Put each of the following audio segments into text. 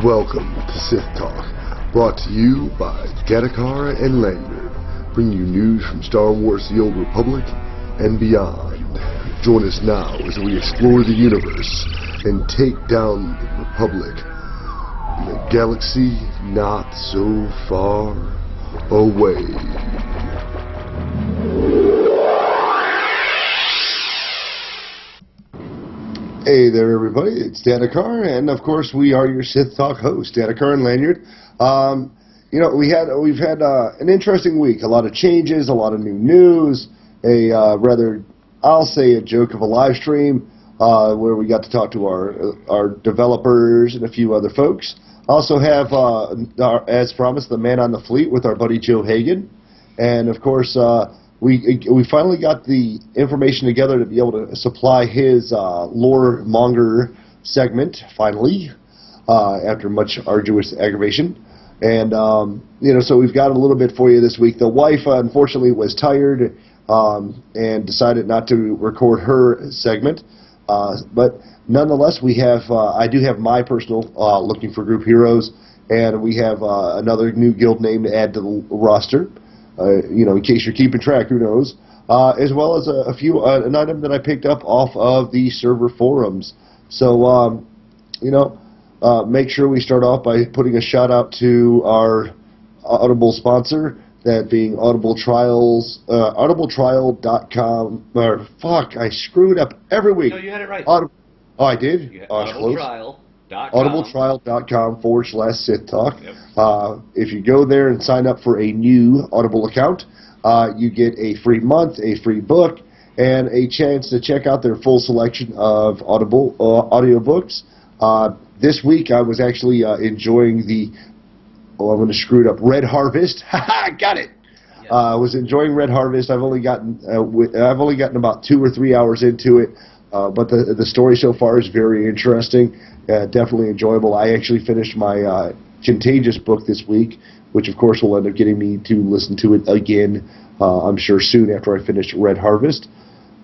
Welcome to Sith Talk, brought to you by Cathar and Lanyard, bringing you news from Star Wars The Old Republic and beyond. Join us now as we explore the universe and take down the Republic in a galaxy not so far away. Hey there, everybody. It's Cathar, and of course, we are your Sith Talk hosts, Cathar and Lanyard. We've had an interesting week. A lot of changes, a lot of new news. I'll say a joke of a live stream where we got to talk to our developers and a few other folks. Also have, as promised, the man on the fleet with our buddy Joe Hagen, and of course. We finally got the information together to be able to supply his Lore Monger segment, finally, after much arduous aggravation. And, so we've got a little bit for you this week. The wife, unfortunately, was tired and decided not to record her segment. But nonetheless, I do have my personal Looking for Group Heroes, and we have another new guild name to add to the roster. In case you're keeping track, who knows, as well as an item that I picked up off of the server forums. So, make sure we start off by putting a shout out to our Audible sponsor, that being Audible Trials, audibletrial.com, I screwed up every week. No, you had it right. I did? audibletrial.com/Sith Talk. Yep. If you go there and sign up for a new Audible account, you get a free month, a free book, and a chance to check out their full selection of Audible audiobooks. This week I was actually enjoying I'm going to screw it up, Red Harvest. Got it. Yes. I was enjoying Red Harvest. I've only gotten about 2 or 3 hours into it, but the story so far is very interesting. Definitely enjoyable. I actually finished my Contagious book this week, which of course will end up getting me to listen to it again, I'm sure soon after I finish Red Harvest.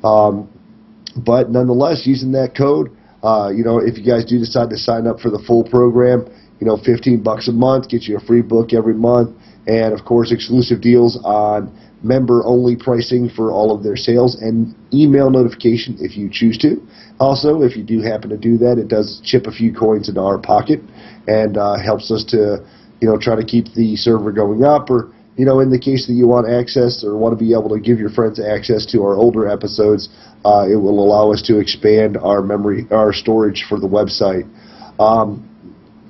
But nonetheless, using that code, if you guys do decide to sign up for the full program, $15 a month, gets you a free book every month, and of course exclusive deals on member-only pricing for all of their sales, and email notification if you choose to. Also, if you do happen to do that, it does chip a few coins into our pocket and helps us to, try to keep the server going up, or, in the case that you want access or want to be able to give your friends access to our older episodes, it will allow us to expand our storage for the website.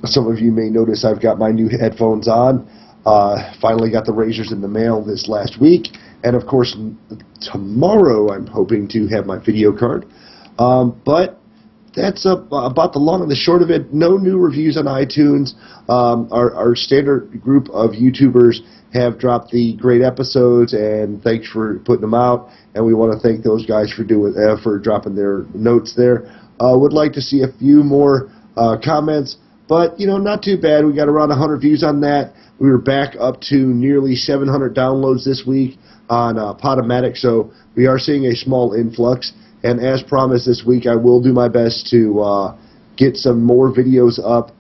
Some of you may notice I've got my new headphones on. Finally got the razors in the mail this last week, and of course tomorrow I'm hoping to have my video card. But that's about the long and the short of it. No new reviews on iTunes. Our standard group of YouTubers have dropped the great episodes, and thanks for putting them out. And we want to thank those guys for dropping their notes there. Would like to see a few more comments, but not too bad. We got around 100 views on that. We were back up to nearly 700 downloads this week on Podomatic, so we are seeing a small influx. And as promised this week, I will do my best to get some more videos up.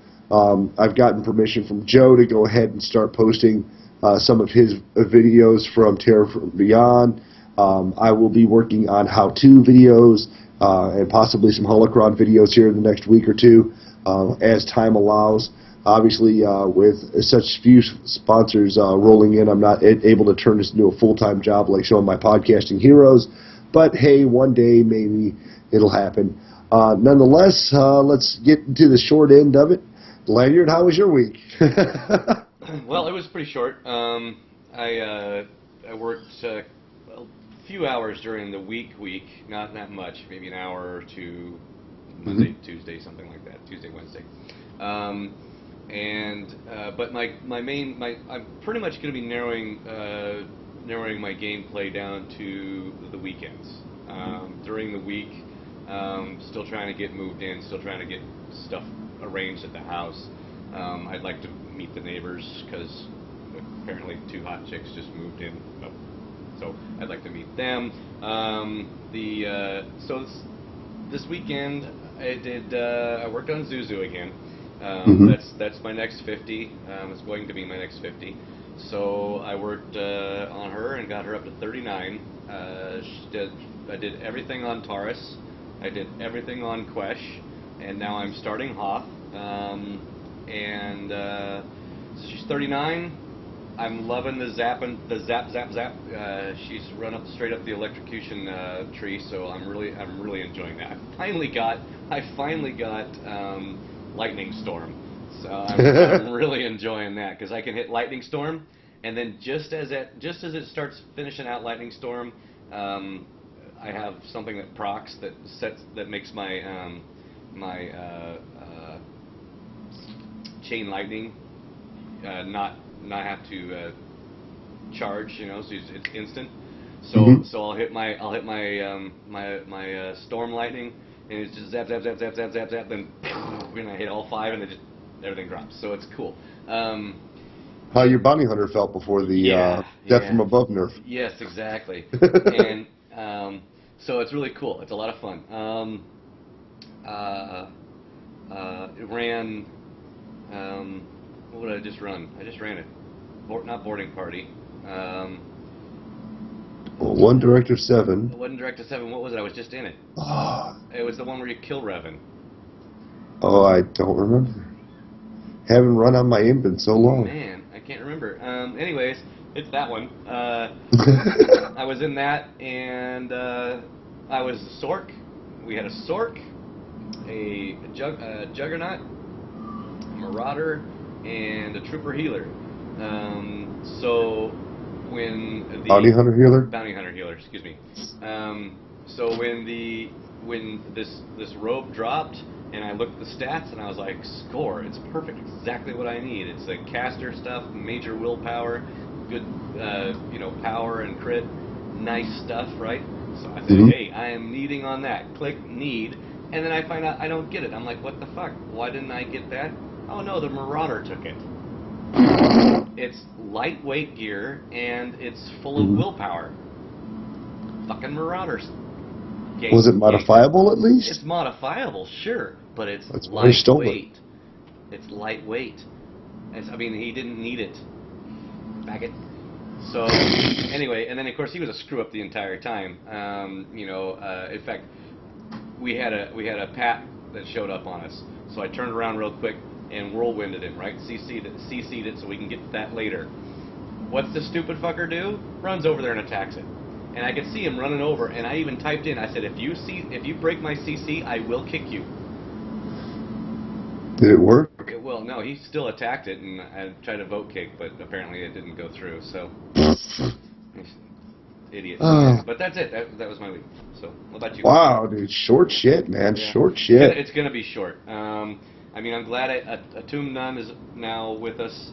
I've gotten permission from Joe to go ahead and start posting some of his videos from Terra from Beyond. I will be working on how-to videos and possibly some holocron videos here in the next week or two as time allows. Obviously, with such few sponsors rolling in, I'm not able to turn this into a full-time job like some of my podcasting heroes. But hey, one day maybe it'll happen. Nonetheless, let's get into the short end of it. Lanyard, how was your week? Well, it was pretty short. I worked a few hours during the week, not that much, maybe an hour or two, Monday, Tuesday, something like that, Tuesday, Wednesday. But I'm pretty much going to be narrowing my gameplay down to the weekends. During the week, still trying to get moved in, still trying to get stuff arranged at the house. I'd like to meet the neighbors because apparently 2 hot chicks just moved in. So I'd like to meet them. This weekend I worked on Zuzu again. That's my next 50. It's going to be my next 50. So I worked on her and got her up to 39. I did everything on Taurus. I did everything on Quesh, and now I'm starting Hoth. So she's 39. I'm loving the zap, zap. She's run straight up the electrocution tree, so I'm really enjoying that. I finally got Lightning Storm, so I'm really enjoying that because I can hit Lightning Storm, and then just as it starts finishing out Lightning Storm, I have something that procs that makes my chain lightning not have to charge, so it's instant. So I'll hit my storm lightning, and it's just zap, then when I hit all 5, and everything drops. So it's cool. How your bounty hunter felt before the death from above nerf. Yes, exactly. And so it's really cool. It's a lot of fun. It ran. What did I just run? I just ran it. Not boarding party. One Directive 7. It wasn't Directive 7. What was it? I was just in it. It was the one where you kill Revan. Oh, I don't remember. Haven't run on my imp in so long. Man, I can't remember. Anyways, it's that one. I was in that, and I was a Sork. We had a Sork, a Juggernaut, a Marauder, and a Trooper Healer. So when the Bounty Hunter Healer, excuse me. So when this robe dropped, and I looked at the stats, and I was like, score, it's perfect, exactly what I need. It's the caster stuff, major willpower, good power and crit, nice stuff, right? So I said, hey, I am needing on that. Click need, and then I find out I don't get it. I'm like, what the fuck? Why didn't I get that? Oh no, the Marauder took it. It's lightweight gear, and it's full of willpower. Fucking Marauders. Was it modifiable at least? It's modifiable, sure, but it's lightweight. It's lightweight. He didn't need it. Faggot. So anyway, and then of course he was a screw up the entire time. In fact, we had a pat that showed up on us. So I turned around real quick and whirlwinded him, right? CC'd it so we can get to that later. What's the stupid fucker do? Runs over there and attacks it. And I could see him running over, and I even typed in, I said, if you break my CC, I will kick you. Did it work? Well, no, he still attacked it, and I tried to vote kick, but apparently it didn't go through, so. Idiot. But that's it. That was my week. So, what about you? Wow, dude. Short shit, man. Yeah. Short shit. It's going to be short. I'm glad Atum Nun is now with us,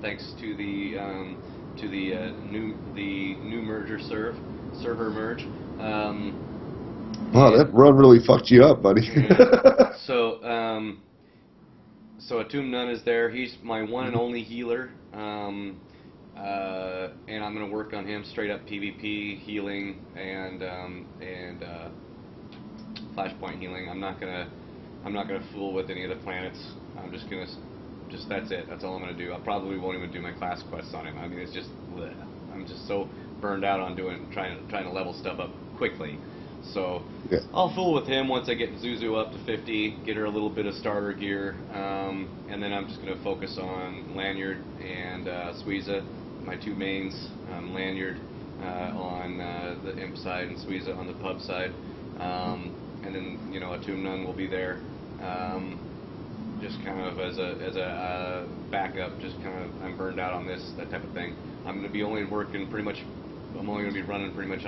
thanks to the new merger server merge. Wow, that run really fucked you up, buddy. Yeah. So Atum Nun is there. He's my one and only healer, and I'm going to work on him straight up PvP healing and flashpoint healing. I'm not gonna fool with any of the planets. I'm just that's it. That's all I'm gonna do. I probably won't even do my class quests on him. It's just bleh. I'm just so burned out on trying to level stuff up quickly. So yeah. I'll fool with him once I get Zuzu up to 50, get her a little bit of starter gear, and then I'm just gonna focus on Lanyard and Suiza, my two mains. Lanyard on the imp side and Suiza on the pub side. And then Atum Nun will be there, just kind of as a backup. Just kind of I'm burned out on that type of thing. I'm going to be only running pretty much on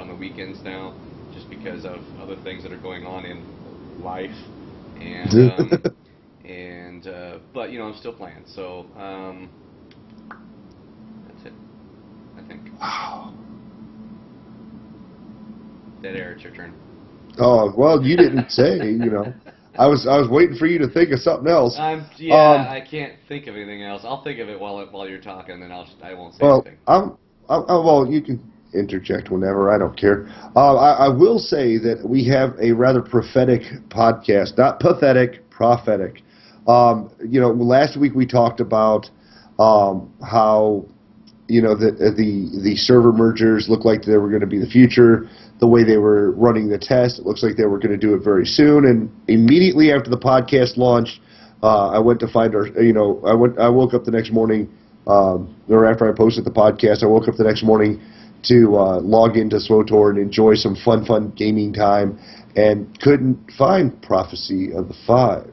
the weekends now, just because of other things that are going on in life, and but I'm still playing. So that's it, I think. Wow. Dead air. It's your turn. Oh, well, you didn't say, I was waiting for you to think of something else. I can't think of anything else. I'll think of it while you're talking, then I won't say anything. Well, you can interject whenever. I don't care. I will say that we have a rather prophetic podcast, not pathetic, prophetic. Last week we talked about how the server mergers looked like they were going to be the future. The way they were running the test, it looks like they were going to do it very soon. And immediately after the podcast launched, I went to find our. I woke up the next morning, or after I posted the podcast, I woke up the next morning to log into SWTOR and enjoy some fun gaming time, and couldn't find Prophecy of the Five.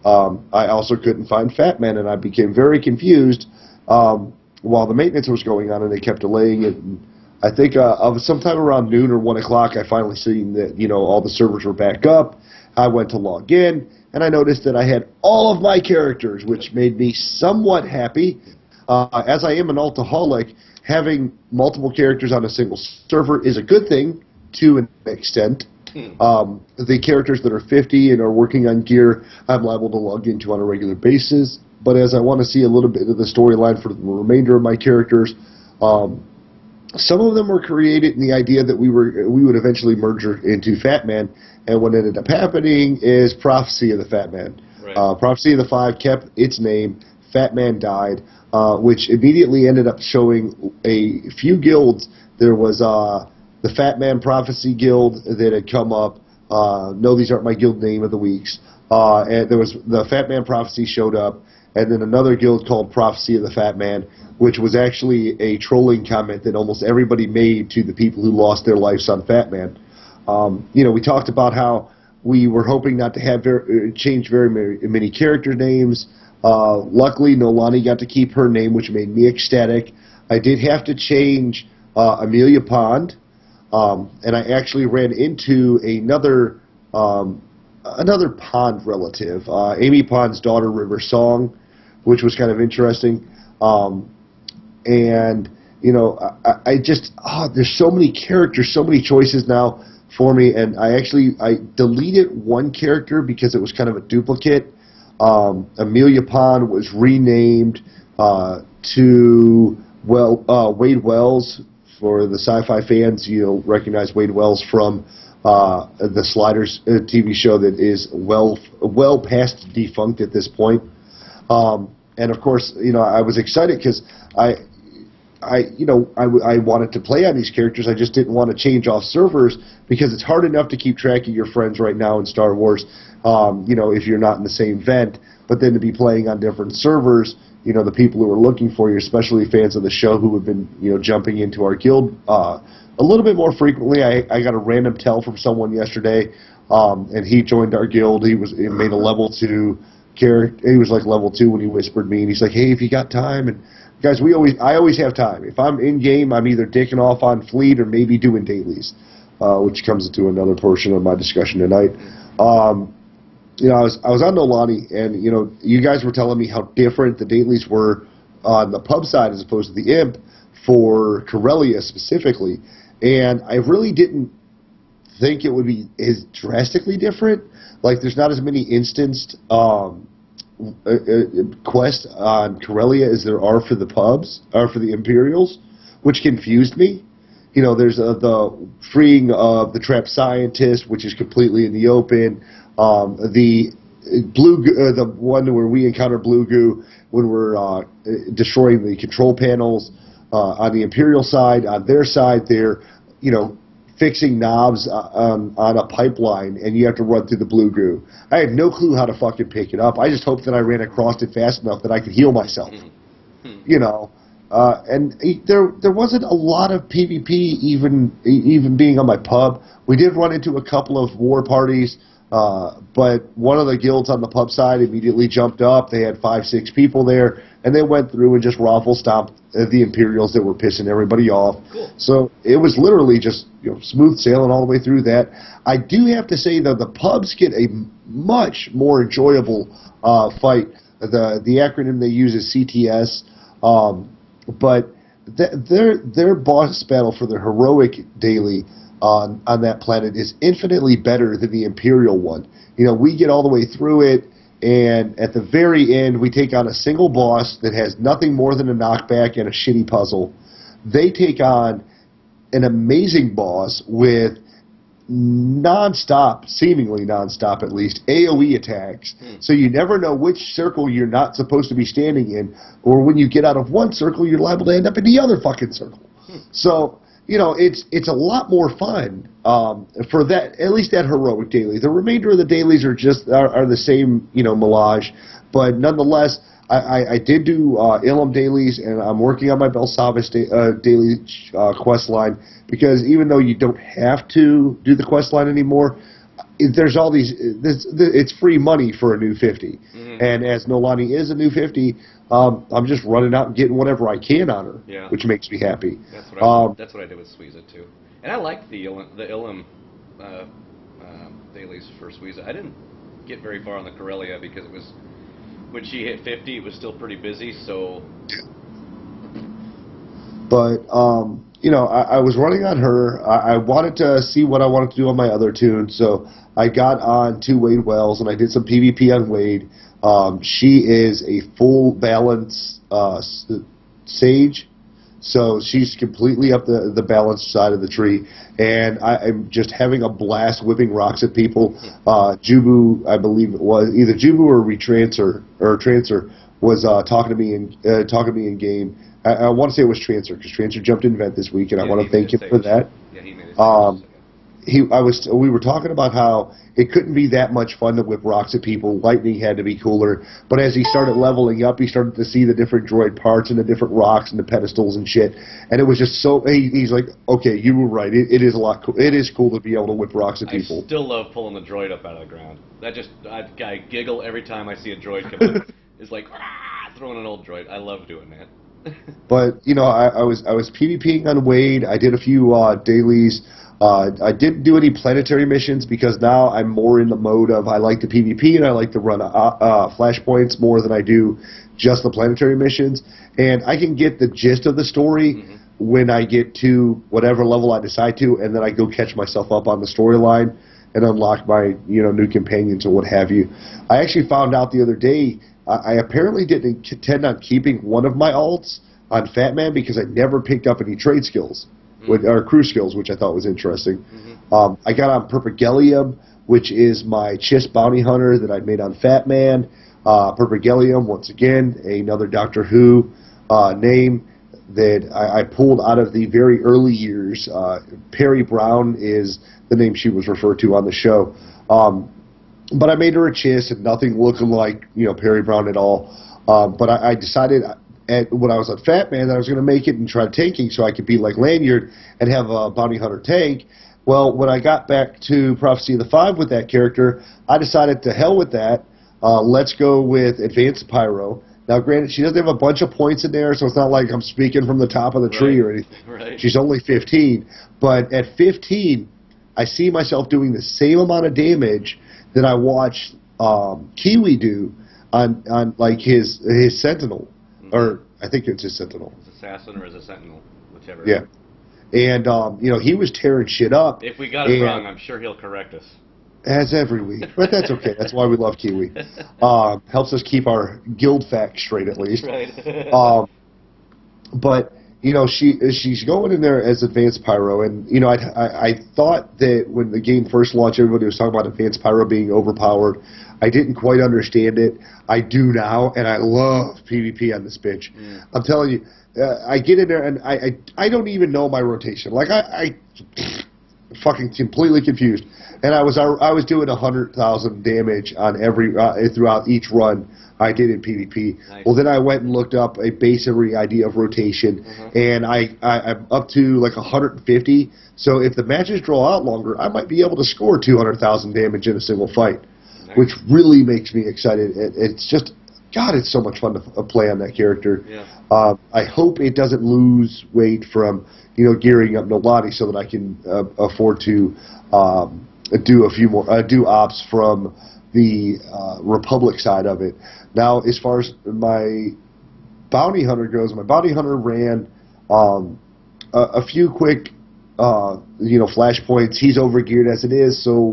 I also couldn't find Fat Man, and I became very confused while the maintenance was going on, and they kept delaying it. And I think sometime around noon or 1 o'clock, I finally seen that all the servers were back up. I went to log in, and I noticed that I had all of my characters, which made me somewhat happy. As I am an alcoholic, having multiple characters on a single server is a good thing to an extent. The characters that are 50 and are working on gear, I'm liable to log into on a regular basis. But as I want to see a little bit of the storyline for the remainder of my characters, some of them were created in the idea that we would eventually merge into Fat Man, and what ended up happening is Prophecy of the Fat Man. Right. Prophecy of the Five kept its name. Fat Man died, which immediately ended up showing a few guilds. There was the Fat Man Prophecy Guild that had come up. No, these aren't my guild name of the weeks. And there was the Fat Man Prophecy showed up, and then another guild called Prophecy of the Fat Man, which was actually a trolling comment that almost everybody made to the people who lost their lives on Fat Man. We talked about how we were hoping not to have change very many character names. Luckily, Nolani got to keep her name, which made me ecstatic. I did have to change Amelia Pond, and I actually ran into another Pond relative, Amy Pond's daughter, River Song, which was kind of interesting. There's so many characters, so many choices now for me, and I deleted one character because it was kind of a duplicate. Amelia Pond was renamed to Wade Wells. For the sci-fi fans, you'll recognize Wade Wells from the Sliders TV show that is well past defunct at this point. And of course, I was excited because I wanted to play on these characters. I just didn't want to change off servers because it's hard enough to keep track of your friends right now in Star Wars, if you're not in the same vent. But then to be playing on different servers, the people who are looking for you, especially fans of the show who have been, jumping into our guild a little bit more frequently. I got a random tell from someone yesterday, and he joined our guild. He made a level 2 character. He was like level 2 when he whispered me, and he's like, "Hey, if you got time," and guys, I always have time. If I'm in game, I'm either dicking off on Fleet or maybe doing dailies, which comes into another portion of my discussion tonight. I was on Nolani, and you guys were telling me how different the dailies were on the pub side as opposed to the imp for Corellia specifically, and I really didn't think it would be as drastically different. Like, there's not as many instanced quests on Corellia as there are for the pubs or for the Imperials, which confused me. There's the freeing of the trapped scientist, which is completely in the open. The one where we encounter Blue Goo when we're destroying the control panels on the Imperial side. On their side, they're fixing knobs on a pipeline, and you have to run through the Blue Goo. I have no clue how to fucking pick it up. I just hope that I ran across it fast enough that I could heal myself. And there wasn't a lot of PvP even being on my pub. We did run into a couple of war parties. But one of the guilds on the pub side immediately jumped up. They had 5-6 people there, and they went through and just raffle stomped the Imperials that were pissing everybody off. Cool. So it was literally just smooth sailing all the way through that. I do have to say, though, the pubs get a much more enjoyable fight. The acronym they use is CTS, but their boss battle for the heroic daily on that planet is infinitely better than the Imperial one. We get all the way through it, and at the very end, we take on a single boss that has nothing more than a knockback and a shitty puzzle. They take on an amazing boss with non-stop, seemingly non-stop at least, AoE attacks. So you never know which circle you're not supposed to be standing in, or when you get out of one circle, you're liable to end up in the other fucking circle. So, it's a lot more fun for that, at least that heroic daily. The remainder of the dailies are the same, melange, but nonetheless, I did do Ilum dailies, and I'm working on my Belsavis daily quest line, because even though you don't have to do the quest line anymore, there's all these. It's free money for a new 50, and as Nolani is a new 50, I'm just running out and getting whatever I can on her, which makes me happy. That's what I did with Suiza too, and I liked the Ilum dailies for Suiza. I didn't get very far on the Corellia because it was. When she hit 50, it was still pretty busy, so... But, I was running on her. I wanted to see what I wanted to do on my other tunes, so I got on to Wade Wells, and I did some PvP on Wade. She is a full balance sage, so she's completely up the balanced side of the tree, and I'm just having a blast whipping rocks at people. Jubu, I believe it was either Jubu or Trancer was talking to me in game. I want to say it was Trancer, because Trancer jumped in event this week, and I want to thank him for that. Yeah, he made it. We were talking about how it couldn't be that much fun to whip rocks at people. Lightning had to be cooler. But as he started leveling up, he started to see the different droid parts and the different rocks and the pedestals and shit. And it was just so. He's like, okay, you were right. It is a lot. It is cool to be able to whip rocks at people. I still love pulling the droid up out of the ground. I giggle every time I see a droid come up. It's like throwing an old droid. I love doing that. But I was PvPing on Wade. I did a few dailies. I didn't do any planetary missions because now I'm more in the mode of I like to PvP and I like to run flashpoints more than I do just the planetary missions. And I can get the gist of the story when I get to whatever level I decide to, and then I go catch myself up on the storyline and unlock my new companions or what have you. I actually found out the other day I apparently didn't intend on keeping one of my alts on Fat Man because I never picked up any trade skills. Or crew skills, which I thought was interesting. I got on Perpigelium, which is my Chiss bounty hunter that I made on Fat Man. Perpigelium, once again, another Doctor Who name that I pulled out of the very early years. Perry Brown is the name she was referred to on the show. But I made her a Chiss and nothing looking like Perry Brown at all. But I decided when I was on Fat Man that I was going to make it and try tanking so I could be like Lanyard and have a bounty hunter tank. Well, when I got back to Prophecy of the Five with that character, I decided to hell with that. Let's go with Advanced Pyro. Now, granted, she doesn't have a bunch of points in there, so it's not like I'm speaking from the top of the tree or anything. Right. She's only 15. But at 15, I see myself doing the same amount of damage that I watched Kiwi do on like his Sentinel. Or I think it's his Sentinel. His assassin or his Sentinel, whichever. Yeah. And, he was tearing shit up. If we got it wrong, I'm sure he'll correct us. As every week. But that's okay. That's why we love Kiwi. Helps us keep our guild facts straight, at least. Right. But, she's going in there as Advanced Pyro. And, I thought that when the game first launched, everybody was talking about Advanced Pyro being overpowered. I didn't quite understand it. I do now, and I love PvP on this bitch. I'm telling you, I get in there, and I don't even know my rotation. Like, I fucking completely confused. And I was doing 100,000 damage on every throughout each run I did in PvP. Nice. Well, then I went and looked up a basic idea of rotation, and I'm up to like 150. So if the matches draw out longer, I might be able to score 200,000 damage in a single fight. Nice. Which really makes me excited. It's just, God, it's so much fun to play on that character. Yeah. I hope it doesn't lose weight from, gearing up Nolani so that I can afford to do a few more, do ops from the Republic side of it. Now, as far as my bounty hunter goes, my bounty hunter ran a few quick, flashpoints. He's overgeared as it is, so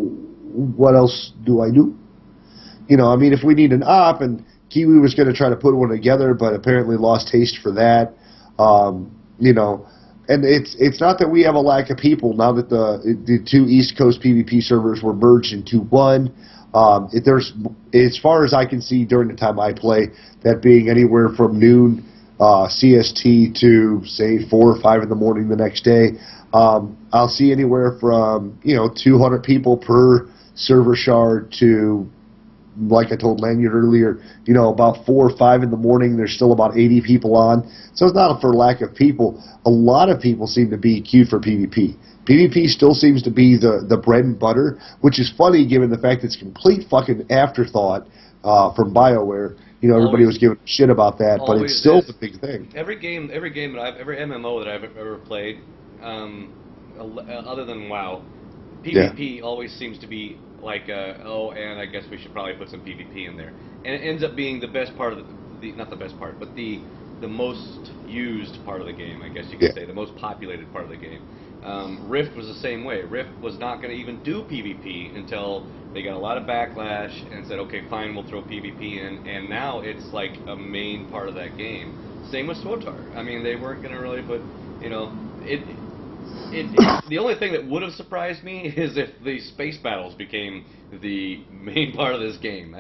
what else do I do? If we need an op, and Kiwi was going to try to put one together, but apparently lost taste for that. and it's not that we have a lack of people now that the two East Coast PvP servers were merged into one. There's, as far as I can see during the time I play, that being anywhere from noon CST to say 4 or 5 in the morning the next day, I'll see anywhere from 200 people per server shard to, like I told Lanyard earlier, about 4 or 5 in the morning, there's still about 80 people on. So it's not for lack of people. A lot of people seem to be queued for PvP. PvP still seems to be the bread and butter, which is funny given the fact it's complete fucking afterthought from BioWare. Everybody was giving shit about that, but it's still the big thing. Every MMO that I've ever played, other than WoW, PvP always seems to be like, and I guess we should probably put some PvP in there. And it ends up being the best part of not the best part, but the most used part of the game, I guess you could say, the most populated part of the game. Rift was the same way. Rift was not going to even do PvP until they got a lot of backlash and said, okay, fine, we'll throw PvP in, and now it's like a main part of that game. Same with SWTOR. I mean, they weren't going to really put, the only thing that would have surprised me is if the space battles became the main part of this game.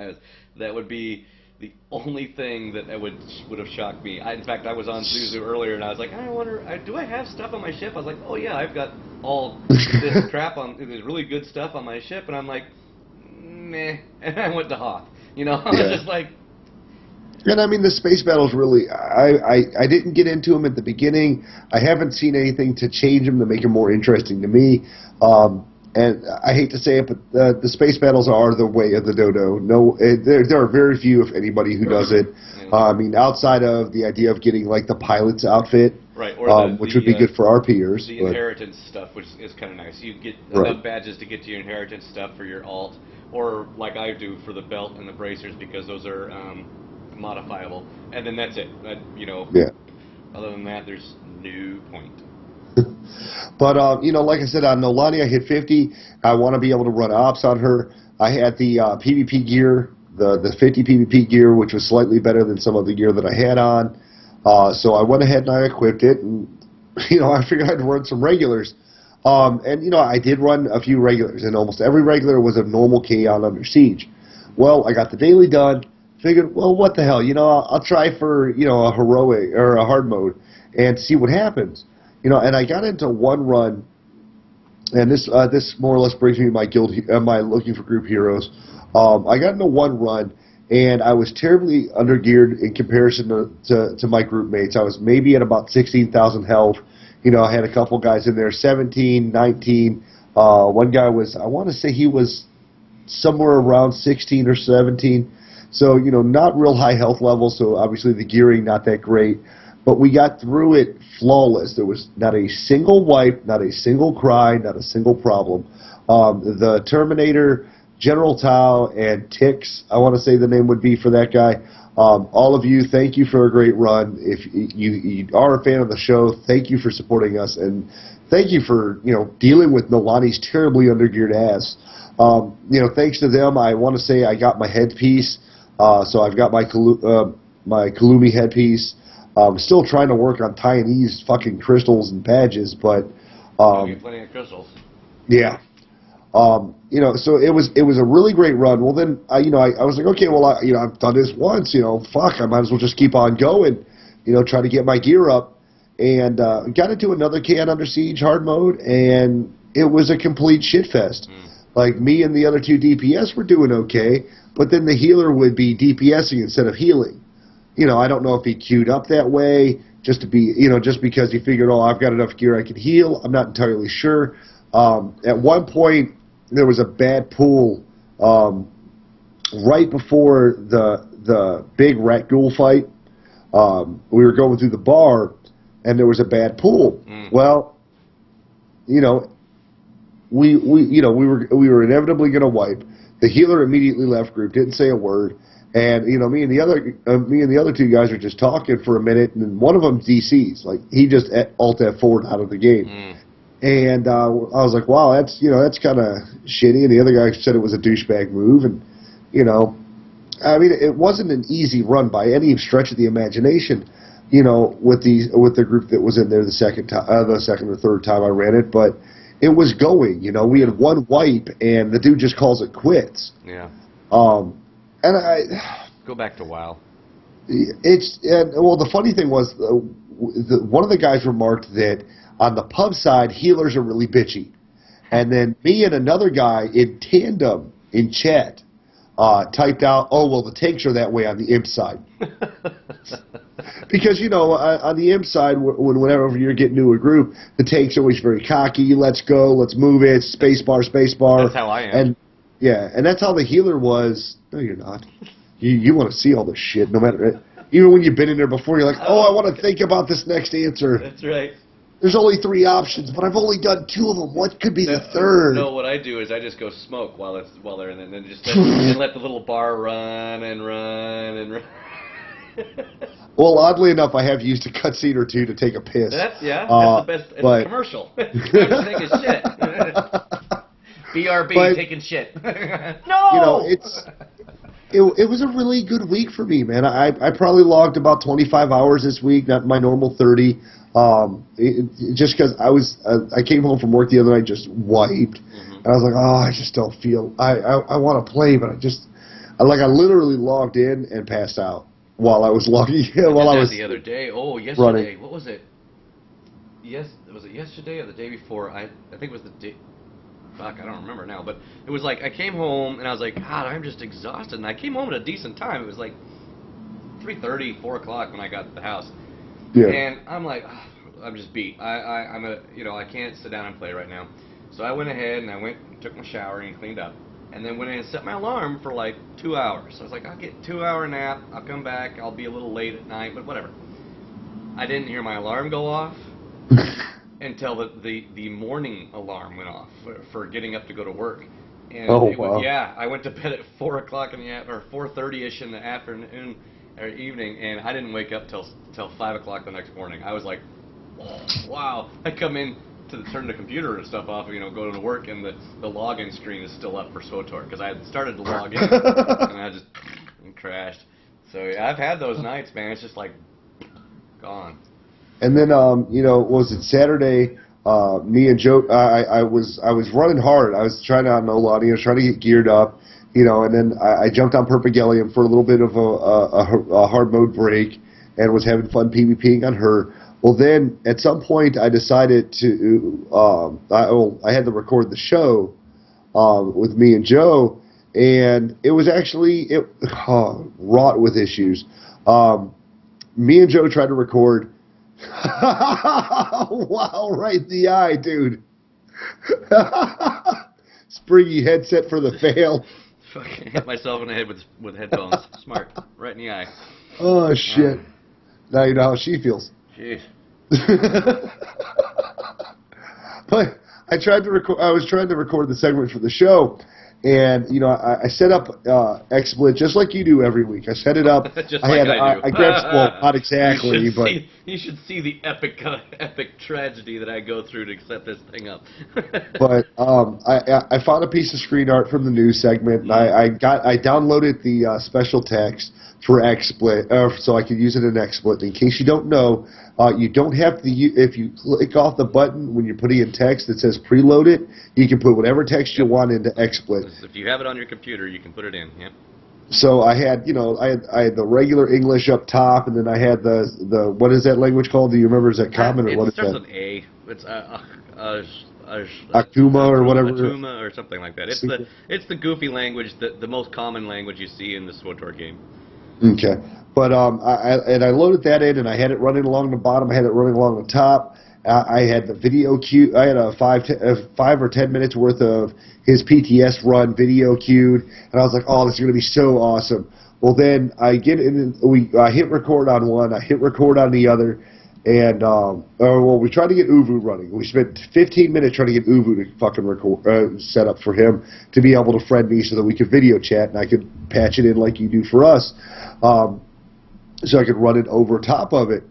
That would be the only thing that would have shocked me. In fact, I was on Zuzu earlier, and I was like, I wonder, do I have stuff on my ship? I was like, oh yeah, I've got all this crap on, this really good stuff on my ship, and I'm like, meh, and I went to Hoth. I was just like. And I mean, the space battles really, I didn't get into them at the beginning. I haven't seen anything to change them to make them more interesting to me. And I hate to say it, but the space battles are the way of the dodo. No, there are very few, if anybody, who does it. I mean, outside of the idea of getting like the pilot's outfit, right, or which would be good for our peers. The inheritance stuff, which is kind of nice. You get enough badges to get to your inheritance stuff for your alt, or like I do for the belt and the bracers, because those are modifiable. And then that's it. Other than that, there's no point. But, like I said, on Nolani, I hit 50. I want to be able to run ops on her. I had the PvP gear, the 50 PvP gear, which was slightly better than some of the gear that I had on. So I went ahead and I equipped it, and, I figured I'd run some regulars. And, I did run a few regulars, and almost every regular was a normal K on Under Siege. Well, I got the daily done, figured, well, what the hell, I'll try for, a heroic or a hard mode and see what happens. And I got into one run, and this more or less brings me to my guild, my looking for group heroes. I got into one run, and I was terribly undergeared in comparison to my group mates. I was maybe at about 16,000 health. I had a couple guys in there, 17, 19. One guy was, I want to say he was somewhere around 16 or 17. So, not real high health levels, so obviously the gearing not that great. But we got through it flawless. There was not a single wipe, not a single cry, not a single problem. The Terminator, General Tao, and Tix, I want to say the name would be for that guy. All of you, thank you for a great run. If you are a fan of the show, thank you for supporting us, and thank you for dealing with Nolani's terribly undergeared ass. Thanks to them, I want to say I got my headpiece. So I've got my Kalumi headpiece. I'm still trying to work on tying these fucking crystals and badges, but I'll get plenty of crystals. Yeah. So it was a really great run. Well, then I was like, okay, well, I've done this once. Fuck, I might as well just keep on going. Try to get my gear up, and got into another can Under Siege hard mode, and it was a complete shit fest. Like, me and the other two DPS were doing okay, but then the healer would be DPSing instead of healing. I don't know if he queued up that way just to be, just because he figured, oh, I've got enough gear I can heal. I'm not entirely sure. At one point, there was a bad pool right before the big rat ghoul fight. We were going through the bar, and there was a bad pool. Well, we were inevitably going to wipe. The healer immediately left group, didn't say a word. And me and the other two guys are just talking for a minute, and one of them DCs, like he just alt F4'd out of the game. And I was like, wow, that's kind of shitty. And the other guy said it was a douchebag move, and I mean, it wasn't an easy run by any stretch of the imagination. with the group that was in there the second or third time I ran it, but it was going. We had one wipe, and the dude just calls it quits. Yeah. And I go back to WoW. The funny thing was, one of the guys remarked that on the pub side, healers are really bitchy, and then me and another guy in tandem in chat typed out, "Oh well, the tanks are that way on the imp side." Because, on the imp side, whenever you're getting to a group, the tank's always very cocky. Let's go, let's move it, spacebar. That's how I am. And that's how the healer was. No, you're not. You want to see all this shit, no matter. Even when you've been in there before, you're like, oh, I want to think about this next answer. That's right. There's only 3 options, but I've only done 2 of them. What could be the third? No, what I do is I just go smoke while they're in, and then just let the little bar run and run and run. Well, oddly enough, I have used a cutscene or 2 to take a piss. That's the best. It's a commercial. I'm taking shit. BRB taking shit. No. It was a really good week for me, man. I probably logged about 25 hours this week, not my normal 30. Just because I came home from work the other night just wiped, and I was like, oh, I just don't feel. I want to play, but I literally logged in and passed out while I was logging in. While I was the other day. Oh, yesterday. Running. What was it? Yes, was it yesterday or the day before? I think it was the day. Fuck, I don't remember now, but it was like I came home and I was like, God, I'm just exhausted. And I came home at a decent time. It was like 3:30, 4 o'clock when I got to the house. Yeah. And I'm like, oh, I'm just beat. I can't sit down and play right now. So I went ahead and I went and took my shower and cleaned up, and then went in and set my alarm for like 2 hours. So I was like, I'll get a 2-hour nap. I'll come back. I'll be a little late at night, but whatever. I didn't hear my alarm go off. Until the morning alarm went off for getting up to go to work, and I went to bed at 4 o'clock or 4:30ish in the afternoon or evening, and I didn't wake up till 5 o'clock the next morning. I was like, oh, wow! I come in to turn the computer and stuff off, go to work, and the login screen is still up for SWTOR because I had started to log in and I just crashed. So yeah, I've had those nights, man. It's just like gone. And then, was it Saturday? Me and Joe, I was running hard. I was trying to I was trying to get geared up, and then I jumped on Perpigelium for a little bit of a hard mode break, and was having fun PvPing on her. Well, then at some point I decided to, I had to record the show with me and Joe, and it was actually wrought with issues. Me and Joe tried to record. Wow, right in the eye, dude. Springy headset for the fail. Fucking hit myself in the head with headphones. Smart. Right in the eye. Oh, shit. Now you know how she feels. Jeez. But I was trying to record the segment for the show, and I set up XSplit just like you do every week. I set it up. Just I do. I grabbed not exactly, but you should see the epic tragedy that I go through to set this thing up. But I found a piece of screen art from the news segment, and I downloaded the special text for XSplit, so I could use it in XSplit. In case you don't know, you don't have to. If you click off the button when you're putting in text that says preload it, you can put whatever text you want into XSplit. If you have it on your computer, you can put it in. Yeah. So I had, I had the regular English up top, and then I had the what is that language called? Do you remember? Is that common or what is that? It starts with A. It's Akuma or whatever. Akuma or something like that. It's the goofy language, the most common language you see in the SWTOR game. Okay, but I loaded that in, and I had it running along the bottom. I had it running along the top. I had the video queue. I had a 5 or 10 minutes worth of his PTS run video queued, and I was like, "Oh, this is going to be so awesome." Well, then I get in. I hit record on one. I hit record on the other, and we tried to get Uvu running. We spent 15 minutes trying to get Uvu to fucking record, set up for him to be able to friend me so that we could video chat, and I could patch it in like you do for us, so I could run it over top of it.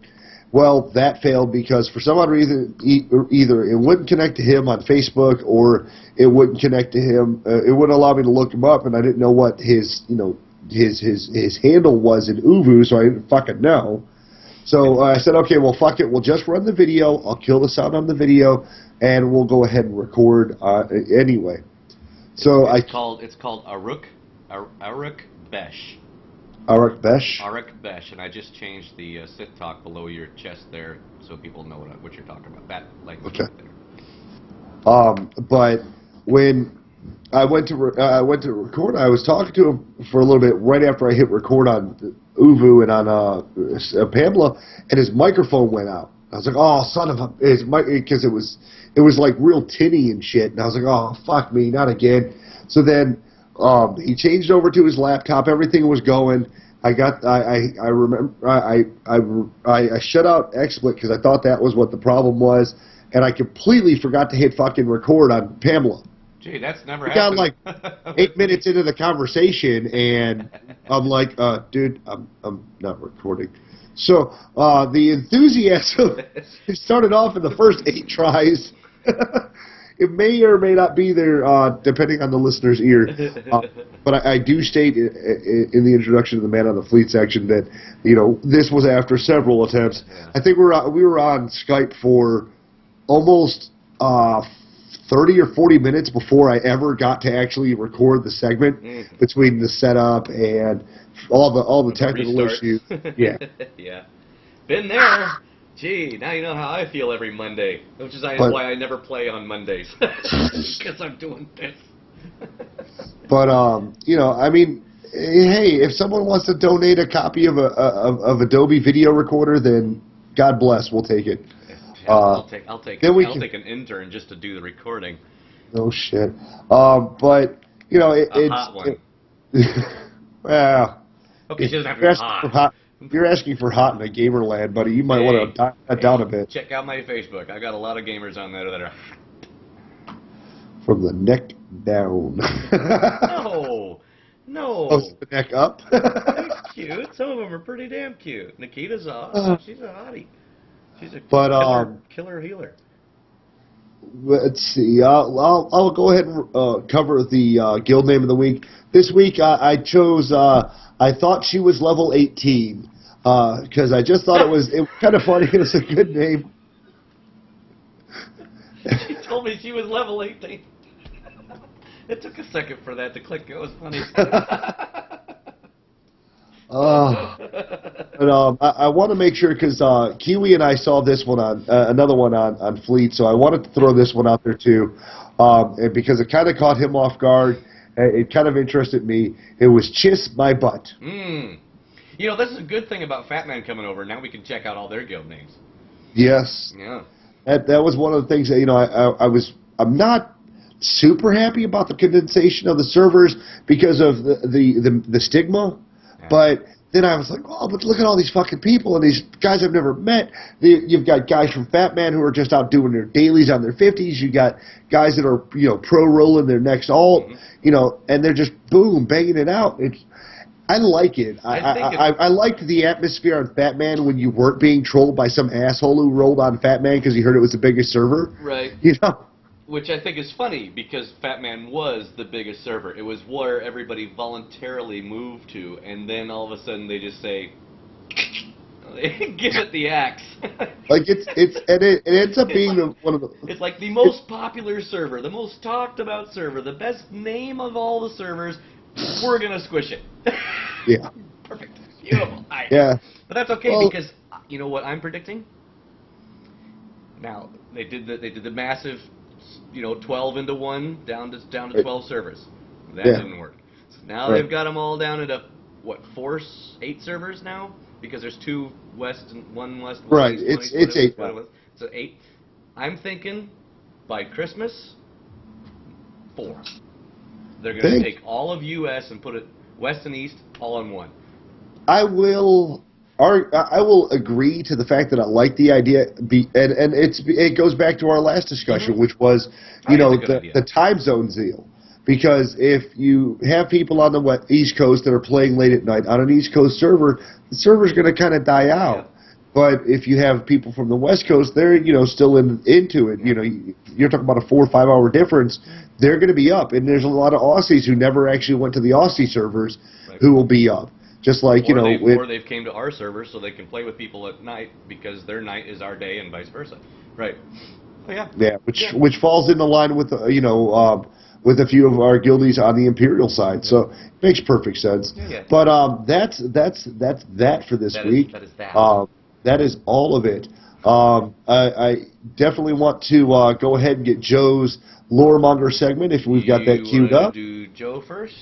Well, that failed because for some odd reason, either it wouldn't connect to him on Facebook, or it wouldn't connect to him. It wouldn't allow me to look him up, and I didn't know what his handle was in Uvu, so I didn't fucking know. So I said, okay, well, fuck it. We'll just run the video. I'll kill the sound on the video, and we'll go ahead and record anyway. So it's called Aruk Besh. Aruk Besh? Aruk Besh, and I just changed the Sith Talk below your chest there so people know what you're talking about. That language right there. But when I went to record, I was talking to him for a little bit right after I hit record on Uvu and on Pamela, and his microphone went out. I was like, oh, son of a... Because it was like real tinny and shit, and I was like, oh, fuck me, not again. So then he changed over to his laptop. Everything was going. I remember I shut out XSplit because I thought that was what the problem was, and I completely forgot to hit fucking record on Pamela. Gee, that's never happened. We got like 8 minutes into the conversation, and I'm like, dude, I'm not recording. So the enthusiasm started off in the first 8 tries. It may or may not be there, depending on the listener's ear. But I do state in the introduction to the Man on the Fleet section that, this was after several attempts. Yeah. I think we were on Skype for almost 30 or 40 minutes before I ever got to actually record the segment between the setup and all the technical issues. Yeah. Yeah. Been there. Gee, now you know how I feel every Monday, which is why I never play on Mondays, because I'm doing this. But I mean, hey, if someone wants to donate a copy of Adobe Video Recorder, then God bless, we'll take it. Yeah, I'll take an intern just to do the recording. No shit. But it's hot one. Well, okay, she doesn't have to be hot. If you're asking for hot in a gamer land, buddy, you might want to dial that down a bit. Check out my Facebook. I got a lot of gamers on there that are hot. From the neck down. No. Oh, the neck up? They're cute. Some of them are pretty damn cute. Nikita's awesome. She's a hottie. She's a killer healer. Let's see. I'll go ahead and cover the guild name of the week. This week I chose... I thought she was level 18 because I just thought it was kind of funny. It was a good name. She told me she was level 18. It took a second for that to click. It was funny. But I want to make sure because Kiwi and I saw this one on another one on Fleet, so I wanted to throw this one out there too, and because it kind of caught him off guard. It kind of interested me. It was Chiss My Butt. This is a good thing about Fat Man coming over. Now we can check out all their guild names. Yes. Yeah. That was one of the things that, I'm not super happy about the condensation of the servers because of the stigma, but then I was like, oh, but look at all these fucking people and these guys I've never met. You've got guys from Fat Man who are just out doing their dailies on their 50s. You got guys that are, pro-rolling their next alt, and they're just, boom, banging it out. I like it. I liked the atmosphere on Fat Man when you weren't being trolled by some asshole who rolled on Fat Man because he heard it was the biggest server. Right. Which I think is funny because Fat Man was the biggest server. It was where everybody voluntarily moved to, and then all of a sudden they just say, give it the axe. Like it ends up being one of the... It's like the most popular server, the most talked about server, the best name of all the servers. We're going to squish it. Yeah. Perfect. Beautiful. Yeah. But that's okay because you know what I'm predicting? Now, they did the massive... 12 into 1 down to 12 servers. That didn't work. So now they've got them all down into 8 servers now because there's 2 west and 1 west. Right. It's 8. So 8. I'm thinking by Christmas 4. They're going to take all of US and put it west and east all in one. I will agree to the fact that I like the idea, and it goes back to our last discussion, which was, the time zone zeal. Because if you have people on the East Coast that are playing late at night on an East Coast server, the server's going to kind of die out. Yeah. But if you have people from the West Coast, they're still into it. You're talking about a 4 or 5 hour difference. They're going to be up, and there's a lot of Aussies who never actually went to the Aussie servers who will be up. Just like, or they've came to our server so they can play with people at night because their night is our day and vice versa. Right. Oh, yeah. Yeah, which falls into line with with a few of our guildies on the Imperial side, so it makes perfect sense. Yeah. But that's that for this week. That is that. That is all of it. I definitely want to go ahead and get Joe's Lore Monger segment if we've got that queued up. Do Joe first?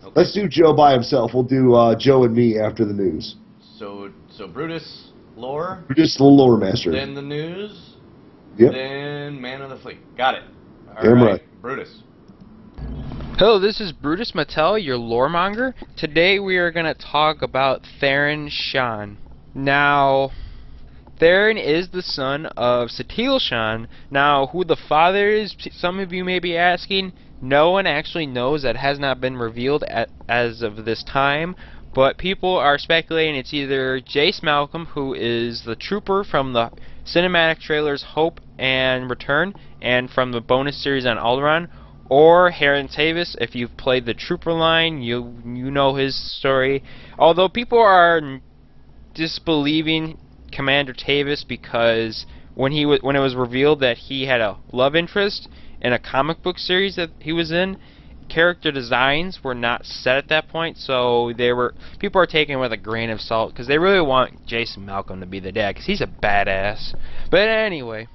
Okay. Let's do Joe by himself. We'll do Joe and me after the news. So Bru'tis Lore. Bru'tis the Lore Master. Then the news. Yep. Then Man of the Fleet. Got it. All Damn right. Bru'tis. Hello, this is Bru'tis Mattel, your lore monger. Today we are going to talk about Theron Shan. Now, Theron is the son of Satil Shan. Now, who the father is, some of you may be asking. No one actually knows. That has not been revealed as of this time. But people are speculating it's either Jace Malcolm, who is the trooper from the cinematic trailers Hope and Return, and from the bonus series on Alderaan, or Heron Tavis. If you've played the Trooper line, you know his story. Although people are disbelieving Commander Tavis because when it was revealed that he had a love interest in a comic book series that he was in, character designs were not set at that point, so people are taking it with a grain of salt because they really want Jason Malcolm to be the dad because he's a badass. But anyway,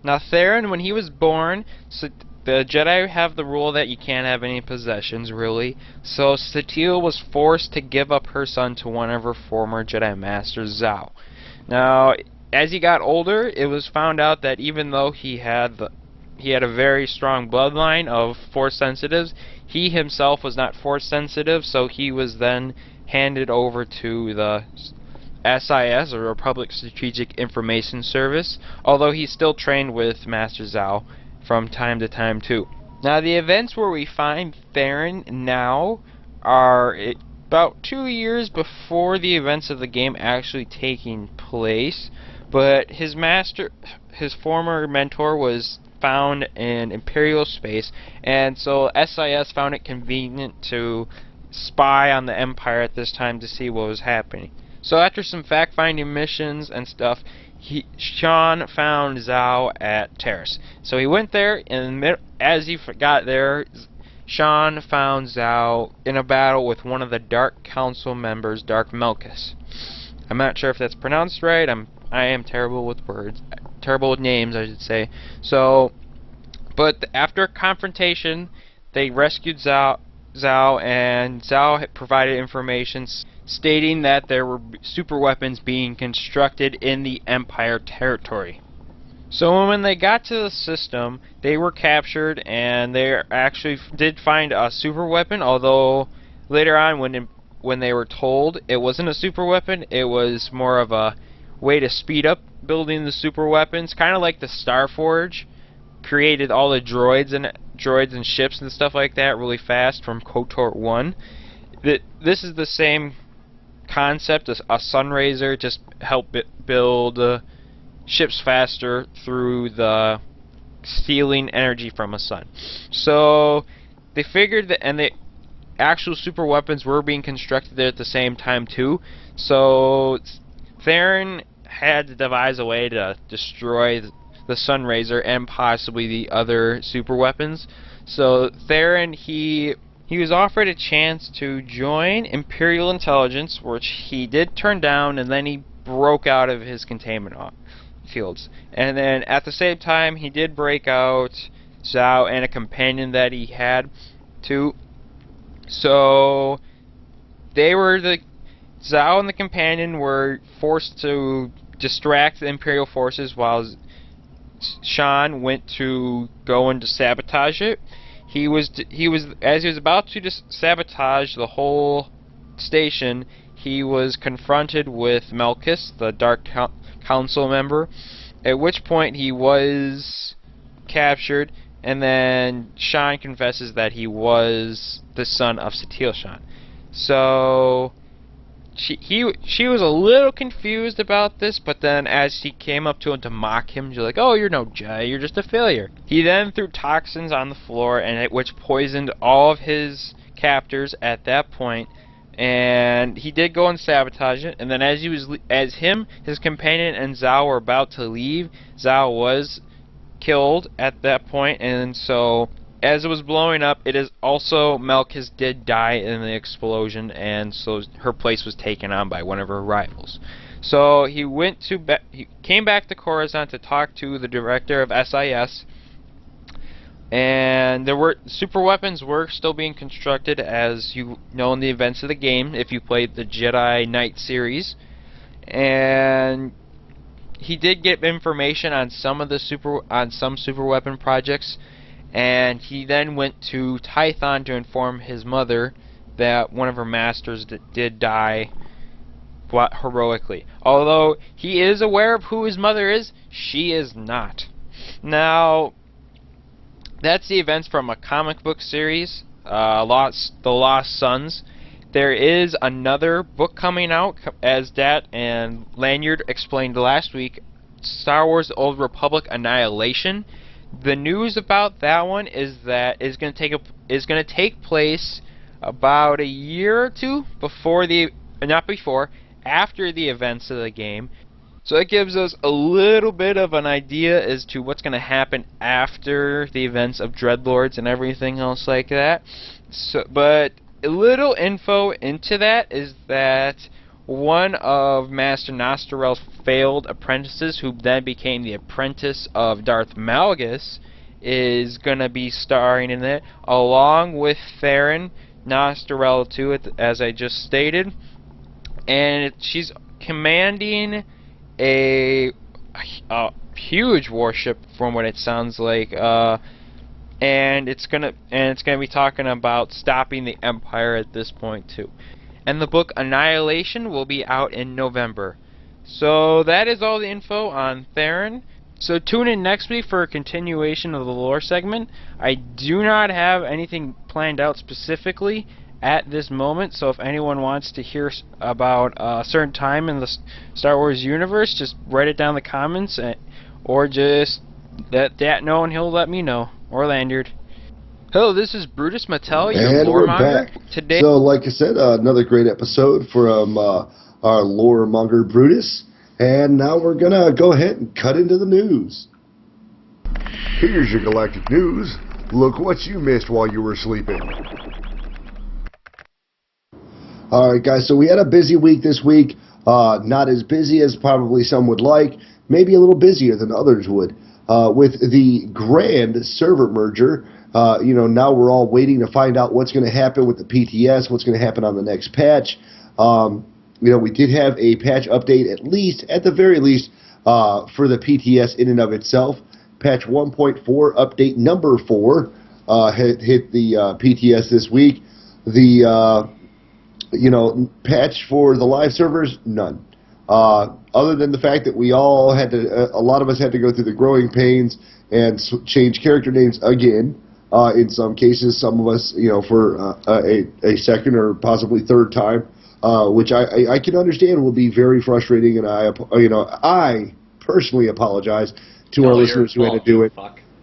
now Theron, when he was born, the Jedi have the rule that you can't have any possessions, really. So Satil was forced to give up her son to one of her former Jedi Masters, Zhao. Now, as he got older, it was found out that even though he had a very strong bloodline of Force sensitives, he himself was not Force sensitive, so he was then handed over to the SIS, or Republic Strategic Information Service, although he still trained with Master Zhao from time to time too. Now the events where we find Theron now are about 2 years before the events of the game actually taking place, but his former mentor was found in Imperial space, and so SIS found it convenient to spy on the Empire at this time to see what was happening. So after some fact-finding missions and stuff, Shan found Zhao at Terrace. So he went there, and as he got there, Shan found Zhao in a battle with one of the Dark Council members, Dark Melkus. I'm not sure if that's pronounced right. I am terrible with words. Terrible with names, I should say. So, but after a confrontation, they rescued Zhao, and Zhao had provided information stating that there were super weapons being constructed in the Empire territory. So when they got to the system, they were captured, and they actually did find a super weapon, although later on when they were told it wasn't a super weapon, it was more of a way to speed up building the super weapons, kind of like the Starforge created all the droids and ships and stuff like that really fast from KOTOR 1. This is the same concept as a Sunraiser, just help build ships faster through the stealing energy from a sun. So they figured that, and the actual super weapons were being constructed there at the same time too. So Theron had to devise a way to destroy the Sunraiser and possibly the other super weapons. So Theron, he was offered a chance to join Imperial Intelligence, which he did turn down, and then he broke out of his containment fields. And then at the same time, he did break out Zhao and a companion that he had too. So Zhao and the companion were forced to distract the Imperial forces while Shan went to go and to sabotage it. As he was about to sabotage the whole station, he was confronted with Melkus, the Dark Council member, at which point he was captured, and then Shan confesses that he was the son of Satil Shan. So she was a little confused about this, but then as she came up to him to mock him, she's like, "Oh, you're no Jedi, you're just a failure." He then threw toxins on the floor, and which poisoned all of his captors at that point, and he did go and sabotage it. And then as his companion and Zhao were about to leave, Zhao was killed at that point. And so as it was blowing up, it is also Melkis did die in the explosion, and so her place was taken on by one of her rivals. So he came back to Coruscant to talk to the director of SIS, and super weapons were still being constructed, as you know, in the events of the game if you played the Jedi Knight series. And he did get information on some super weapon projects, and he then went to Tython to inform his mother that one of her masters did die heroically. Although he is aware of who his mother is, she is not. Now, that's the events from a comic book series, The Lost Sons. There is another book coming out, as Dat and Lanyard explained last week, Star Wars: The Old Republic Annihilation. The news about that one is that it's going to take place about a year or two after the events of the game. So it gives us a little bit of an idea as to what's going to happen after the events of Dreadlords and everything else like that. But a little info into that is that one of Master Nostarel's failed apprentices, who then became the apprentice of Darth Malgus, is going to be starring in it, along with Theron Nostarel too, as I just stated. And she's commanding a huge warship, from what it sounds like, and it's gonna be talking about stopping the Empire at this point too. And the book Annihilation will be out in November. So that is all the info on Theron. So tune in next week for a continuation of the lore segment. I do not have anything planned out specifically at this moment, so if anyone wants to hear about a certain time in the Star Wars universe, just write it down in the comments, or just let Dat know and he'll let me know, or Lanyard. Hello, this is Bru'tis Mattel, your lore monger. Today, so like I said, another great episode from our lore monger Bru'tis, and now we're gonna go ahead and cut into the news. Here's your galactic news. Look what you missed while you were sleeping. Alright guys, so we had a busy week this week, not as busy as probably some would like, maybe a little busier than others would, with the grand server merger. Now we're all waiting to find out what's going to happen with the PTS, what's going to happen on the next patch. We did have a patch update, at the very least, for the PTS in and of itself. Patch 1.4, update number 4, hit the PTS this week. The patch for the live servers, none. Other than the fact that we all had to, a lot of us had to go through the growing pains and change character names again. In some cases, some of us, for a second or possibly third time, which I can understand will be very frustrating, and I personally apologize to our listeners who had to do it.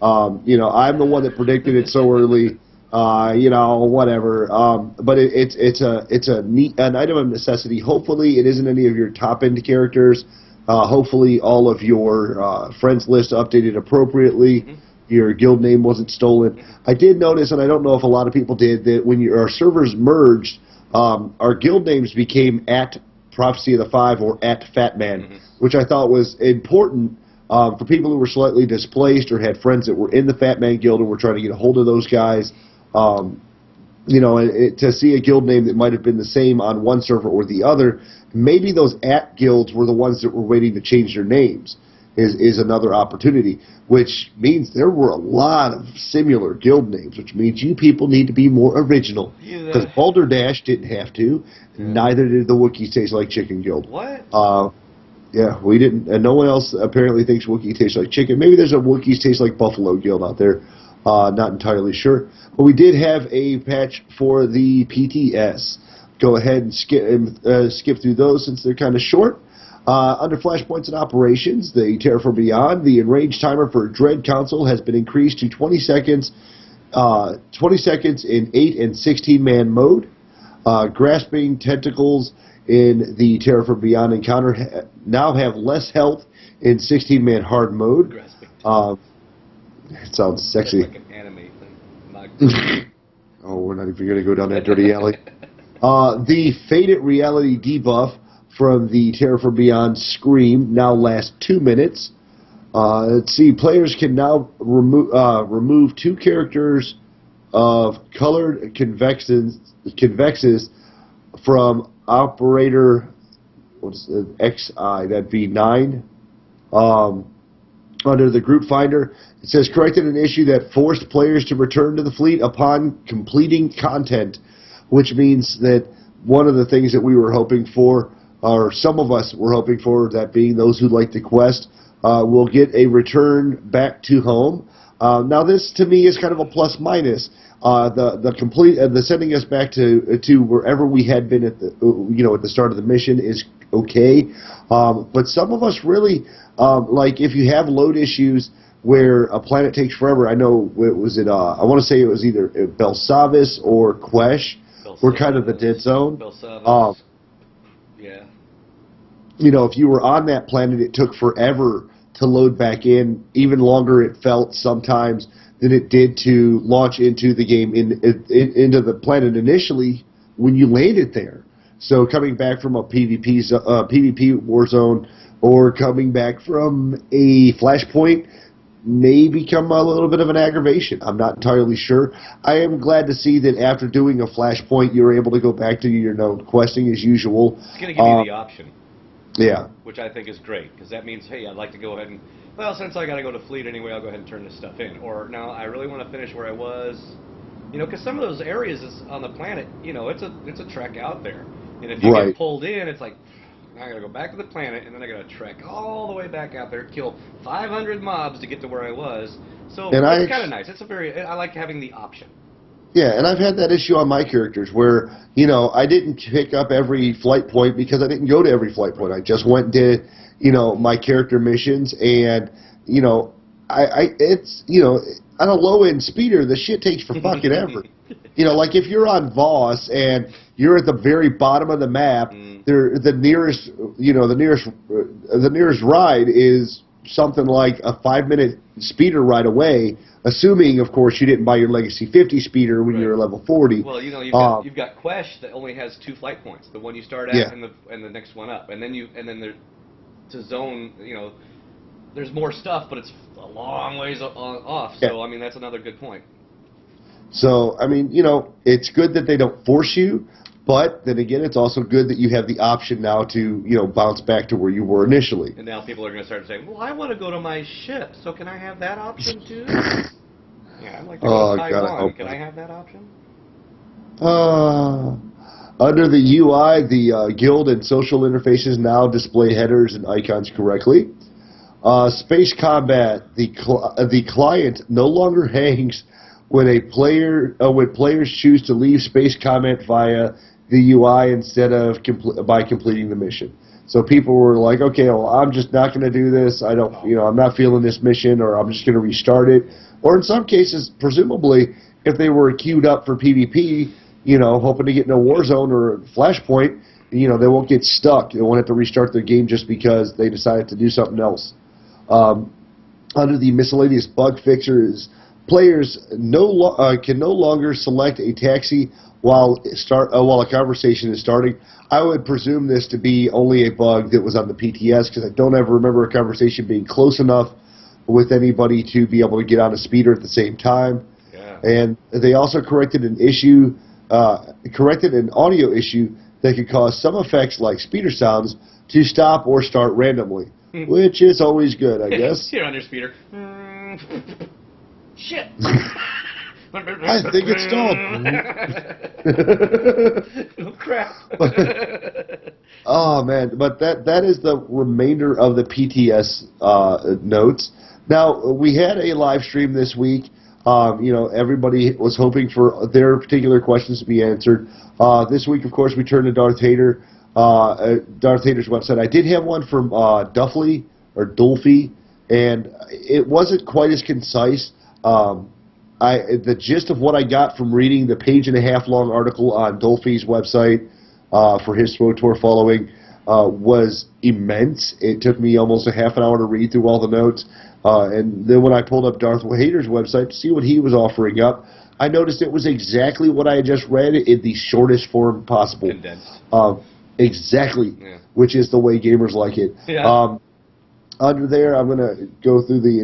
I'm the one that predicted it so early. Whatever. But it's an item of necessity. Hopefully, it isn't any of your top-end characters. Hopefully, all of your friends list updated appropriately. Mm-hmm. Your guild name wasn't stolen. I did notice, and I don't know if a lot of people did, that when our servers merged, our guild names became at Prophecy of the Five or at Fatman, mm-hmm. which I thought was important for people who were slightly displaced or had friends that were in the Fatman guild and were trying to get a hold of those guys. To see a guild name that might have been the same on one server or the other, maybe those at guilds were the ones that were waiting to change their names, is another opportunity, which means there were a lot of similar guild names, which means you people need to be more original. Because Balderdash didn't have to, neither did the Wookiees Taste Like Chicken Guild. What? Yeah, we didn't, and no one else apparently thinks Wookiee tastes like chicken. Maybe there's a Wookiees Taste Like Buffalo guild out there. Not entirely sure. But we did have a patch for the PTS. Go ahead and skip through those since they're kind of short. Under Flashpoints and Operations, the Terraform Beyond, the enraged timer for Dread console has been increased to 20 seconds. 20 seconds in 8 and 16-man mode. Grasping tentacles in the Terror from Beyond encounter now have less health in 16-man hard mode. Grasping It sounds sexy. That's like an anime thing. Oh, we're not even going to go down that dirty alley. The Faded Reality debuff from the Terror from Beyond Scream now lasts 2 minutes. Let's see, players can now remove 2 characters of colored convexes from operator XI, that'd be 9. Under the group finder, it says corrected an issue that forced players to return to the fleet upon completing content, which means that one of the things that we were hoping for, or some of us were hoping for, that being those who like the quest, will get a return back to home. Now this to me is kind of a plus minus. The sending us back to wherever we had been at the start of the mission is okay, but some of us really like if you have load issues where a planet takes forever. I know I want to say it was either Belsavis or Quesh. We're kind of the dead zone. Belsavis. Yeah. If you were on that planet, it took forever to load back in. Even longer it felt sometimes than it did to launch into the game into the planet initially when you landed there. So coming back from a PvP war zone or coming back from a flashpoint may become a little bit of an aggravation. I'm not entirely sure. I am glad to see that after doing a flashpoint, you're able to go back to your questing as usual. It's going to give you the option. Yeah. Which I think is great, because that means, hey, I'd like to go ahead and, well, since I got to go to fleet anyway, I'll go ahead and turn this stuff in. Or, no, I really want to finish where I was. Because some of those areas on the planet, it's a trek out there. And if you get pulled in, it's like, I got to go back to the planet, and then I got to trek all the way back out there, kill 500 mobs to get to where I was. So it's kind of nice. I like having the option. Yeah, and I've had that issue on my characters where, I didn't pick up every flight point because I didn't go to every flight point. I just went and did, my character missions, and, it's, on a low-end speeder, the shit takes for fucking ever. Like if you're on Voss and you're at the very bottom of the map, the nearest ride is something like a 5-minute speeder ride away, assuming, of course, you didn't buy your Legacy 50 speeder when you were level 40. Well, you've got Quesh that only has 2 flight points, the one you start at and the next one up, and then there to zone, there's more stuff, but it's a long ways off. So I mean, that's another good point. So I mean, it's good that they don't force you. But then again, it's also good that you have the option now to, bounce back to where you were initially. And now people are going to start saying, well, I want to go to my ship, so can I have that option too? Yeah, I'd like to go to Taiwan. Can I have that option? Under the UI, the guild and social interfaces now display headers and icons correctly. Space combat, the client no longer hangs when when players choose to leave space combat via the UI instead of by completing the mission. So people were like, okay, well, I'm just not going to do this. I'm not feeling this mission, or I'm just going to restart it. Or in some cases, presumably, if they were queued up for PvP, hoping to get in a war zone or a flashpoint, they won't get stuck. They won't have to restart their game just because they decided to do something else. Under the miscellaneous bug fixers, players can no longer select a taxi while a conversation is starting. I would presume this to be only a bug that was on the PTS, because I don't ever remember a conversation being close enough with anybody to be able to get on a speeder at the same time. Yeah. And they also corrected an audio issue that could cause some effects like speeder sounds to stop or start randomly, which is always good, I guess. You're on your speeder. Shit. I think it's stalled. Oh, crap. Oh, man. But that is the remainder of the PTS notes. Now, we had a live stream this week. Everybody was hoping for their particular questions to be answered. This week, of course, we turned to Darth Hader. Darth Hader's website. I did have one from Dolphy, and it wasn't quite as concise. the gist of what I got from reading the page-and-a-half long article on Dolphy's website for his Pro Tour following was immense. It took me almost a half an hour to read through all the notes. And then when I pulled up Darth Vader's website to see what he was offering up, I noticed it was exactly what I had just read in the shortest form possible. Condensed. Exactly, Yeah. which is the way gamers like it. Yeah. Under there, I'm going to go through the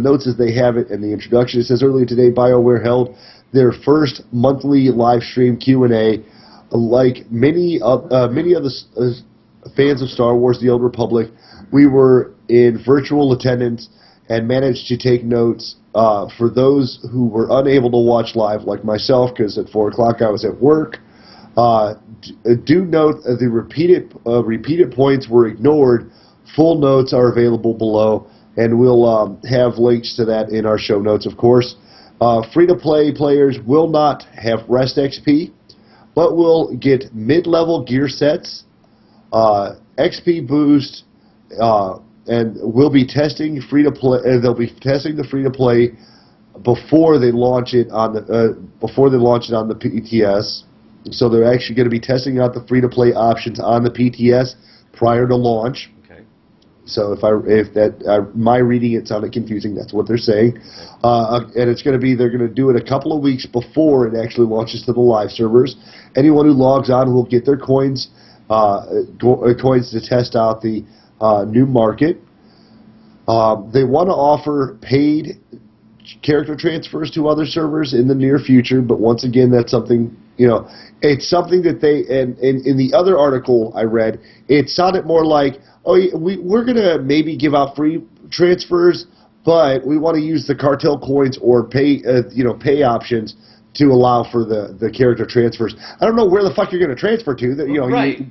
notes as they have it in the introduction. It says earlier today, BioWare held their first monthly live stream Q&A. Like many of the fans of Star Wars: The Old Republic, we were in virtual attendance and managed to take notes for those who were unable to watch live, like myself, because at 4 o'clock I was at work. Do note the repeated points were ignored. Full notes are available below, and we'll have links to that in our show notes, of course. Free-to-play players will not have rest XP, but will get mid-level gear sets, XP boost, and we'll be testing free-to-play. They'll be testing the free-to-play before they launch it on the PTS. So they're actually going to be testing out the free-to-play options on the PTS prior to launch. Okay. So my reading it sounded confusing. That's what they're saying, and it's going to be they're going to do it a couple of weeks before it actually launches to the live servers. Anyone who logs on will get their coins to test out the new market. They want to offer paid character transfers to other servers in the near future, but once again, that's something. It's something that they, and in the other article I read, it sounded more like, we're going to maybe give out free transfers, but we want to use the cartel coins or pay options to allow for the character transfers. I don't know where the fuck you're going to transfer to. Right.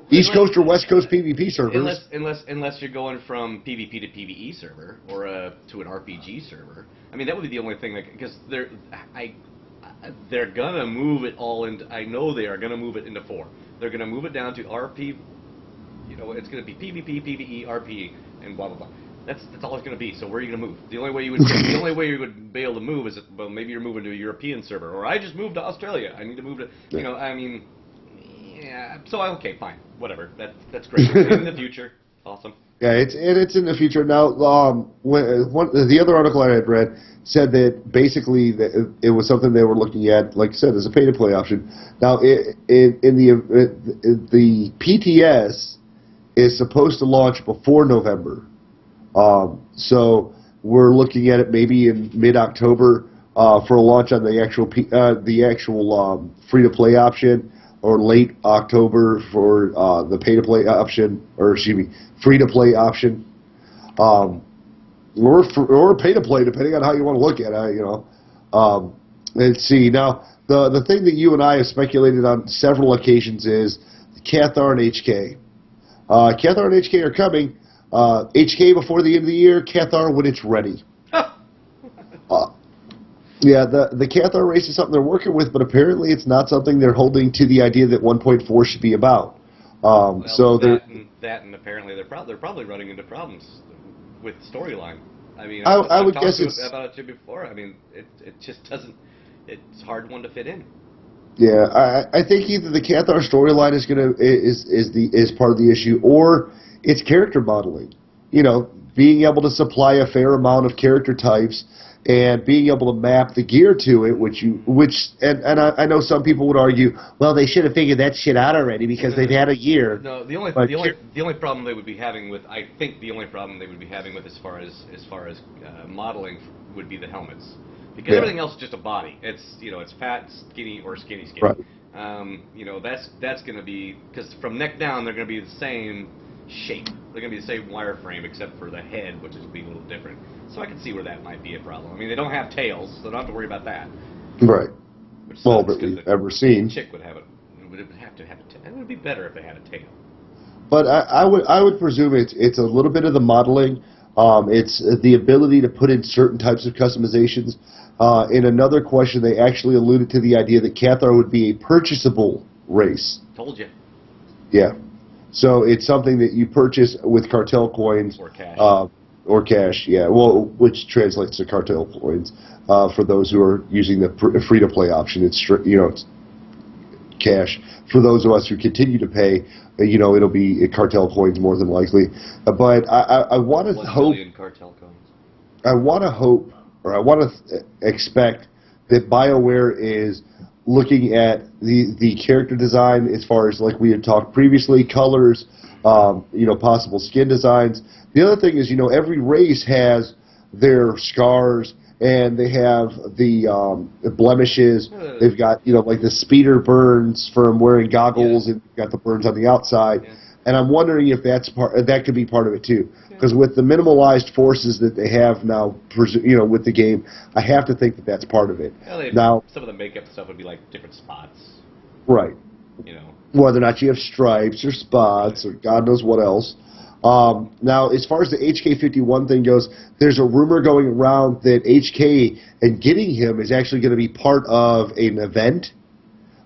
East Coast or West Coast PvP servers. Unless you're going from PvP to PvE server or to an RPG server. I mean, that would be the only thing, because they're gonna move it all into. I know they are gonna move it into 4. They're gonna move it down to RP. It's gonna be PvP, PvE, RP, and blah blah blah. That's all it's gonna be. So where are you gonna move? The only way you would be able to move is maybe you're moving to a European server, or I just moved to Australia. I need to move to. I mean, yeah. So okay, fine, whatever. That's great. In the future, awesome. Yeah, it's in the future now. The other article I had read said that basically it was something they were looking at, like I said, as a pay-to-play option. Now, the PTS is supposed to launch before November, so we're looking at it maybe in mid-October for a launch on the actual free-to-play option, or late October for the pay-to-play option, or excuse me, free-to-play option, or pay-to-play, depending on how you want to look at it. Let's see. Now, the thing that you and I have speculated on several occasions is Cathar and HK. Cathar and HK are coming. HK before the end of the year, Cathar when it's ready. Yeah, the Cathar race is something they're working with, but apparently it's not something they're holding to the idea that 1.4 should be about. So that and apparently they're probably running into problems with storyline. I mean, I would I've guess talked about it before. I mean, it just doesn't. It's a hard one to fit in. Yeah, I think either the Cathar storyline is part of the issue, or it's character modeling. Being able to supply a fair amount of character types and being able to map the gear to it, I know some people would argue, well, they should have figured that shit out already because they've had a year. No, the only problem they would be having with, I think the only problem they would be having with as far as modeling would be the helmets, because everything else is just a body. It's it's fat, skinny, or skinny. Right. That's going to be, because from neck down they're going to be the same shape. They're going to be the same wireframe except for the head, which is going to be a little different. So I can see where that might be a problem. I mean, they don't have tails, so they don't have to worry about that. Right. Which Well, that we've ever seen. Chick would have it. Would have to have a tail. It would be better if they had a tail. But I would presume it's a little bit of the modeling. It's the ability to put in certain types of customizations. In another question, they actually alluded to the idea that Cathar would be a purchasable race. Told you. Yeah. So it's something that you purchase with cartel coins. Or cash. Or cash, yeah. Well, which translates to cartel points. For those who are using the free-to-play option, it's it's cash. For those of us who continue to pay, it'll be cartel coins more than likely. But I want to hope. 1 million cartel coins. I want to hope, or I want to expect that BioWare is looking at the character design as far as, like we had talked previously, colors, possible skin designs. The other thing is, every race has their scars, and they have the blemishes. They've got, like the speeder burns from wearing goggles, and got the burns on the outside. Yeah. And I'm wondering if that could be part of it too. Because with the minimalized forces that they have now, with the game, I have to think that that's part of it. Well, now, some of the makeup stuff would be like different spots. Right. Whether or not you have stripes or spots or God knows what else. Now, as far as the HK-51 thing goes, there's a rumor going around that HK and getting him is actually going to be part of an event.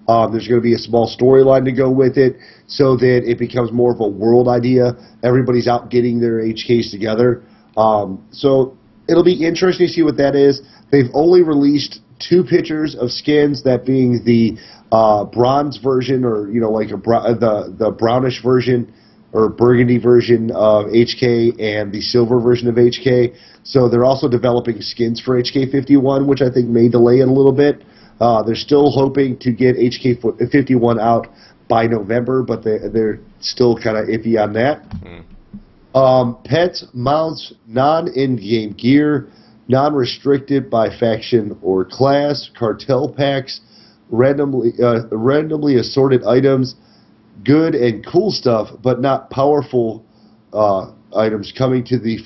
There's going to be a small storyline to go with it so that it becomes more of a world idea. Everybody's out getting their HKs together. So it'll be interesting to see what that is. They've only released 2 pictures of skins, that being the bronze version, or the brownish version or burgundy version of HK, and the silver version of HK. So they're also developing skins for HK-51, which I think may delay it a little bit. They're still hoping to get HK-51 out by November, but they're still kind of iffy on that. Pets, mounts, non-in-game gear, non-restricted by faction or class, cartel packs, randomly assorted items, good and cool stuff, but not powerful items coming to the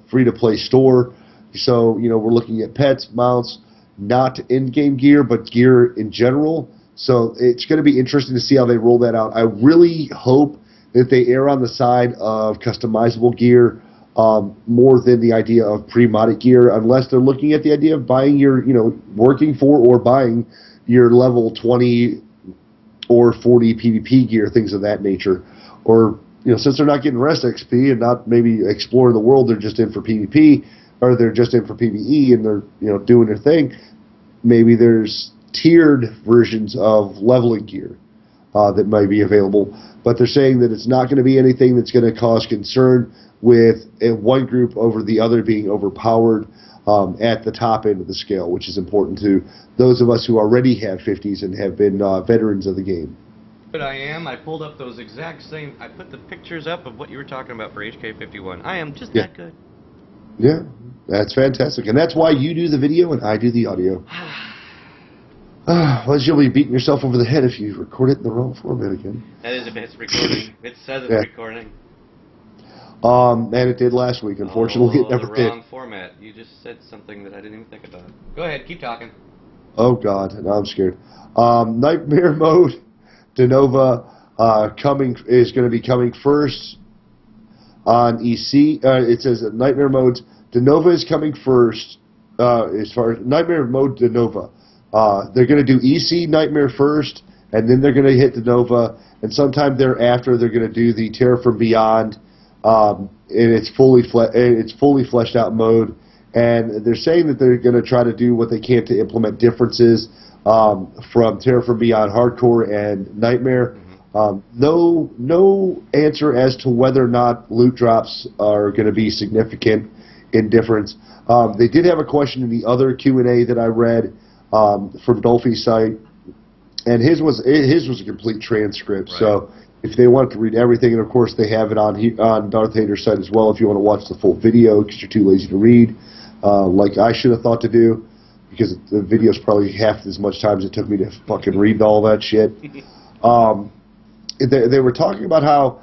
free-to-play store. So, we're looking at pets, mounts, not in-game gear, but gear in general. So it's going to be interesting to see how they roll that out. I really hope that they err on the side of customizable gear more than the idea of pre-modded gear, unless they're looking at the idea of buying your, working for or buying your level 20 or 40 PvP gear, things of that nature. Or, since they're not getting rest XP and not maybe exploring the world, they're just in for PvP, or they're just in for PvE and they're, doing their thing. Maybe there's tiered versions of leveling gear that might be available. But they're saying that it's not going to be anything that's going to cause concern with one group over the other being overpowered at the top end of the scale, which is important to those of us who already have 50s and have been veterans of the game. But I pulled up those exact same, I put the pictures up of what you were talking about for HK-51. I am just that good. Yeah, that's fantastic. And that's why you do the video and I do the audio. Well, you'll be beating yourself over the head if you record it in the wrong format again. That is if it's recording. It says it's recording. And it did last week. Unfortunately, it never did. Wrong format. You just said something that I didn't even think about. Go ahead, keep talking. Oh God, now I'm scared. Nightmare mode, Denova is going to be coming first on EC. It says that Nightmare mode, Denova is coming first. As far as Nightmare mode, Denova, they're going to do EC Nightmare first, and then they're going to hit Denova, and sometime thereafter they're going to do the Terror from Beyond. And it's fully fleshed out mode, and they're saying that they're going to try to do what they can to implement differences from Terror from Beyond Hardcore and Nightmare. No answer as to whether or not loot drops are going to be significant in difference. They did have a question in the other Q&A that I read from Dolphy's site, and his was a complete transcript. Right. So if they wanted to read everything, and of course they have it on Darth Hater's site as well if you want to watch the full video because you're too lazy to read, like I should have thought to do, because the video's probably half as much time as it took me to fucking read all that shit. They were talking about how,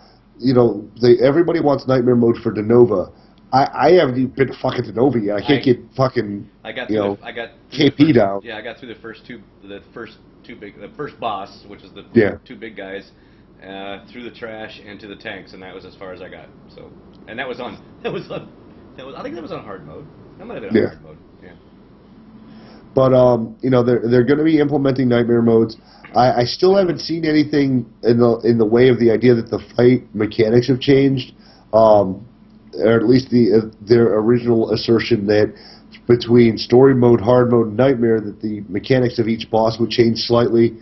everybody wants Nightmare mode for Denova. I haven't even been to fucking Denova yet. I can't get fucking KP down. Yeah, I got through the first boss, which is the two big guys, through the trash and to the tanks, and that was as far as I got. So, and I think that was on hard mode. That might have been on hard mode. Yeah. But they're going to be implementing Nightmare modes. I still haven't seen anything in the way of the idea that the fight mechanics have changed. or at least their original assertion that between story mode, hard mode, and nightmare, that the mechanics of each boss would change slightly.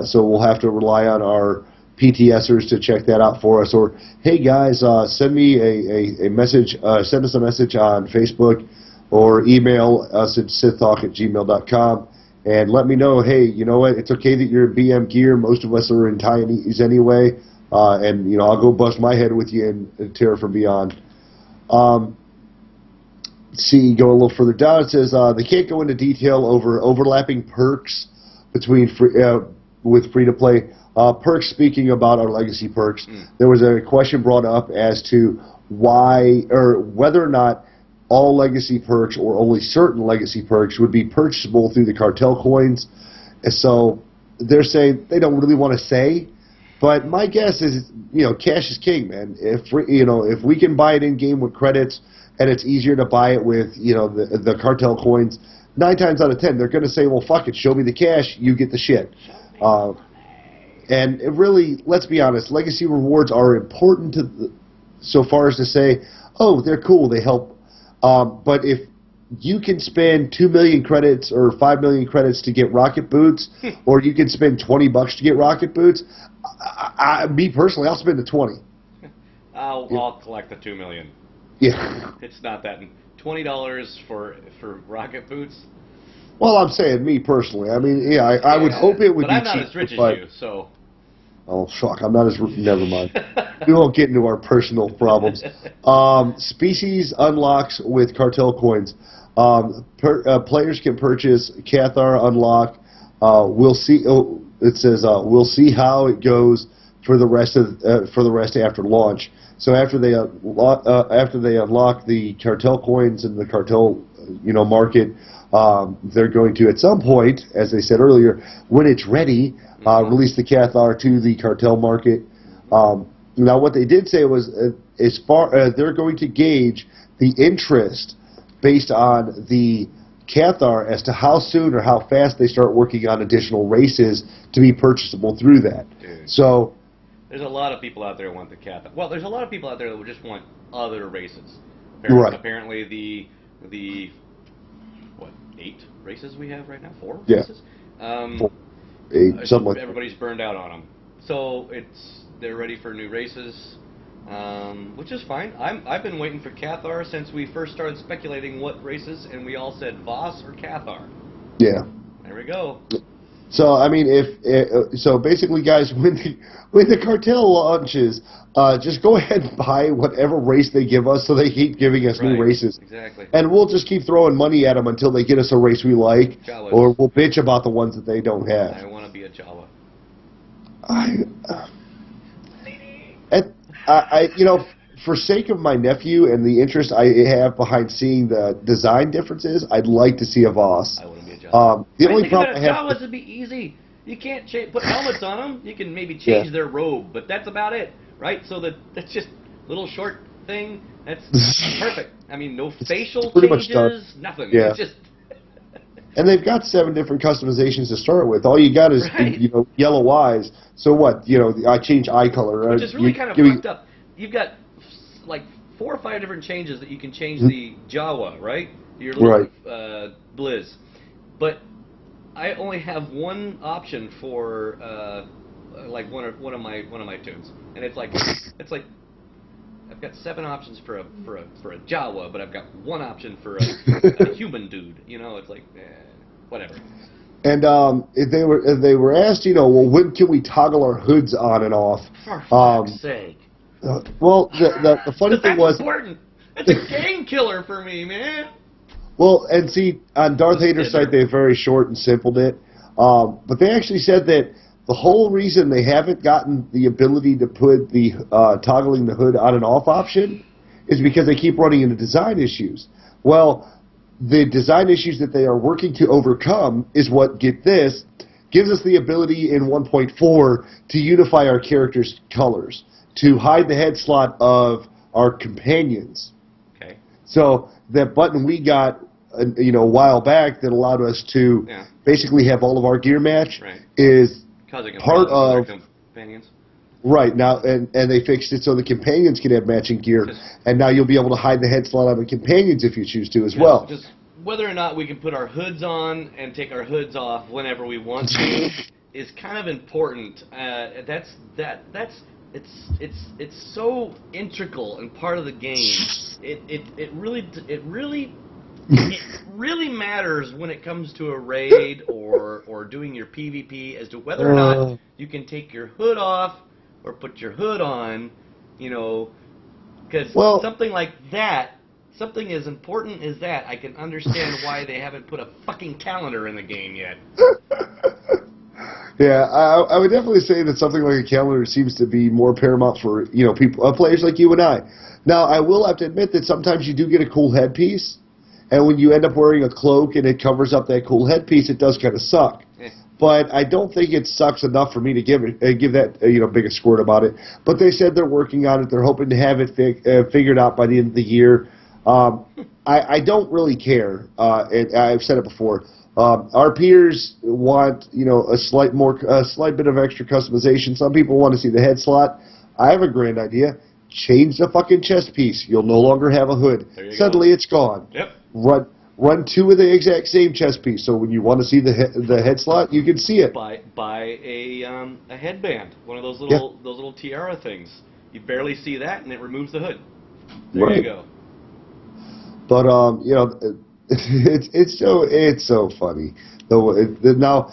So we'll have to rely on our PTSers to check that out for us. Or, hey guys, send me a message, send us a message on Facebook, or email us at sithtalk@gmail.com and let me know, hey, you know what, it's okay that you're in BM gear. Most of us are in tinies anyway. And, you know, I'll go bust my head with you in Terror from Beyond. See, go a little further down, it says they can't go into detail over overlapping perks between with free-to-play. Perks, speaking about our legacy perks, there was a question brought up as to why, or whether or not all legacy perks or only certain legacy perks would be purchasable through the cartel coins. And so they're saying they don't really want to say, but my guess is, you know, cash is king, man. If we can buy it in game with credits, and it's easier to buy it with, you know, the cartel coins, 9 times out of 10 they're going to say, well, fuck it, show me the cash, you get the shit. And it really, let's be honest, legacy rewards are important to so far as to say, oh, they're cool, they help. But if you can spend 2 million credits or 5 million credits to get rocket boots, or you can spend $20 to get rocket boots, me personally, I'll spend the 20. I'll collect the 2 million. Yeah. It's not that. $20 for rocket boots. Well, I'm saying me personally. I mean, yeah, I would hope it would be cheap. But I'm not as rich as you, so. Oh, fuck, I'm not as rich. Never mind. We won't get into our personal problems. Species unlocks with cartel coins. Players can purchase Cathar unlock. We'll see. It says we'll see how it goes for the rest after launch. So after they unlock the cartel coins and the cartel, market, they're going to, at some point, as they said earlier, when it's ready, release the Cathar to the cartel market. Now, what they did say was, they're going to gauge the interest based on the Cathar as to how soon or how fast they start working on additional races to be purchasable through that. Dude. So. There's a lot of people out there who want the Cathar. Well, there's a lot of people out there that would just want other races. Apparently the 8 races we have right now? 4 races? 4, 8, something like that. Everybody's burned out on them. So they're ready for new races, which is fine. I've been waiting for Cathar since we first started speculating what races, and we all said Voss or Cathar. Yeah. There we go. So I mean, so basically, guys, when the cartel launches, just go ahead and buy whatever race they give us, so they keep giving us new races. Exactly. And we'll just keep throwing money at them until they get us a race we like, Jawas. Or we'll bitch about the ones that they don't have. I want to be a Jawa. For sake of my nephew and the interest I have behind seeing the design differences, I'd like to see a Voss. I want to be a Jawa. The only problem I have. Jawas would be easy. You can't put helmets on them. You can maybe change their robe, but that's about it, right? So that's just a little short thing. That's perfect. I mean, no facial changes, nothing. Yeah. It's just. And they've got 7 different customizations to start with. All you got is yellow eyes. So what? I change eye color. Which is really kind of fucked up. You've got like 4 or 5 different changes that you can change the Jawa, right? Your little Blizz. But I only have one option for like one of my tunes, and it's like I've got 7 options for a Jawa, but I've got 1 option for a human dude. It's like whatever. And they were asked, well, when can we toggle our hoods on and off? For fuck's sake. Well, the funny thing was, important. It's a game killer for me, man. Well, and see, on Darth Hater's site, they very short and simpled it. But they actually said that the whole reason they haven't gotten the ability to put the toggling the hood on and off option is because they keep running into design issues. Well, the design issues that they are working to overcome is what, get this, gives us the ability in 1.4 to unify our characters' colors, to hide the head slot of our companions. Okay. So that button we got, a while back that allowed us to basically have all of our gear match is causing part of. Companions. Right, now, and they fixed it so the companions can have matching gear, and now you'll be able to hide the head slot on the companions if you choose to as well. Just whether or not we can put our hoods on and take our hoods off whenever we want to is kind of important. It's so integral and part of the game. It really matters when it comes to a raid or doing your PvP as to whether or not you can take your hood off or put your hood on, you know, because something like that, something as important as that, I can understand why they haven't put a fucking calendar in the game yet. Yeah, I would definitely say that something like a calendar seems to be more paramount for, you know, people, players like you and I. Now, I will have to admit that sometimes you do get a cool headpiece, and when you end up wearing a cloak and it covers up that cool headpiece, it does kind of suck. But I don't think it sucks enough for me to give that big a squirt about it. But they said they're working on it. They're hoping to have it figured out by the end of the year. I don't really care, and I've said it before. Our peers want a slight bit of extra customization. Some people want to see the head slot. I have a grand idea. Change the fucking chest piece. You'll no longer have a hood. Suddenly it's gone. Yep. Run two of the exact same chest piece, so when you want to see the head slot, you can see it. Buy a headband, one of those little tiara things. You barely see that, and it removes the hood. There you go. But it's so funny. Now,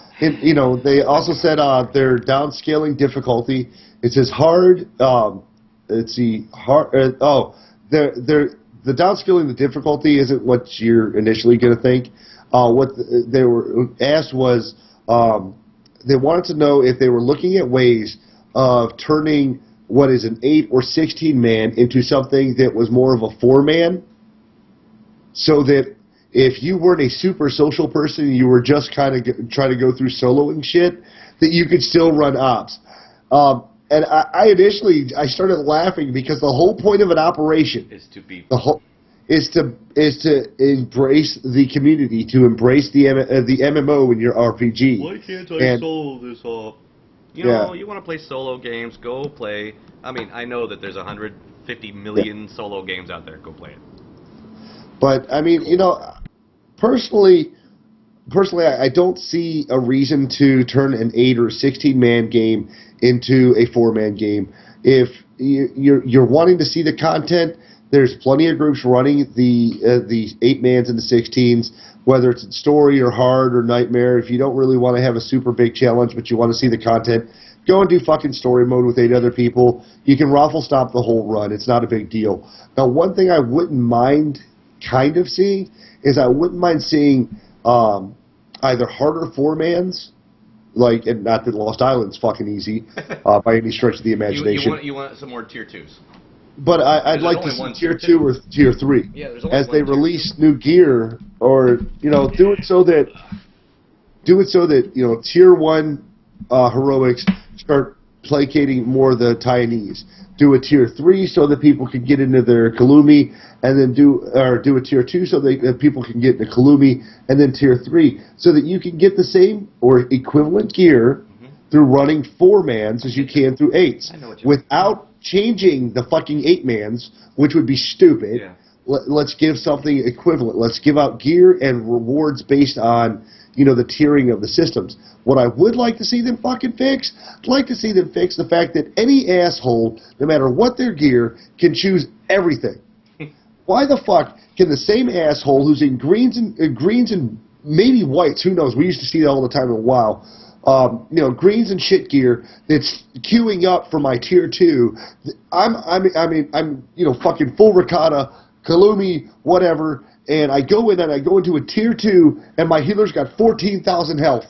they also said they're downscaling difficulty. It says hard. Let's see, hard. The downscaling the difficulty isn't what you're initially going to think. What they were asked was they wanted to know if they were looking at ways of turning what is an 8 or 16 man into something that was more of a 4-man, so that if you weren't a super social person and you were just kind of trying to go through soloing shit, that you could still run ops. And I initially started laughing because the whole point of an operation is to embrace the community, to embrace the MMO in your RPG. Why can't I solo this off? You want to play solo games? Go play. I mean, I know that there's 150 million solo games out there. Go play it. But I mean, personally, I don't see a reason to turn an 8 or 16-man game into a 4-man game. If you're wanting to see the content, there's plenty of groups running the 8-mans and the 16s, whether it's story or hard or nightmare. If you don't really want to have a super big challenge, but you want to see the content, go and do fucking story mode with 8 other people. You can raffle stop the whole run. It's not a big deal. Now, one thing I wouldn't mind kind of seeing is I wouldn't mind seeing either harder 4-mans, and not that Lost Island's fucking easy by any stretch of the imagination. You want some more tier 2s. But I'd like to see tier 2 or tier 3 as they release new gear, or do it so that tier 1 heroics start placating more of the Taiwanese. Do a tier 3 so that people can get into their Kalumi, and then do a tier 2 so that people can get into Kalumi, and then tier 3 so that you can get the same or equivalent gear through running 4-mans as you can through 8s without changing the fucking 8-mans, which would be stupid. Yeah. Let's give something equivalent. Let's give out gear and rewards based on the tiering of the systems. What I would like to see them fucking fix, I'd like to see them fix the fact that any asshole, no matter what their gear, can choose everything. Why the fuck can the same asshole who's in greens and maybe whites, who knows, we used to see that all the time in WoW, greens and shit gear that's queuing up for my tier 2. I'm fucking full ricotta, Kalumi, whatever, and I go into a tier 2 and my healer's got 14,000 health.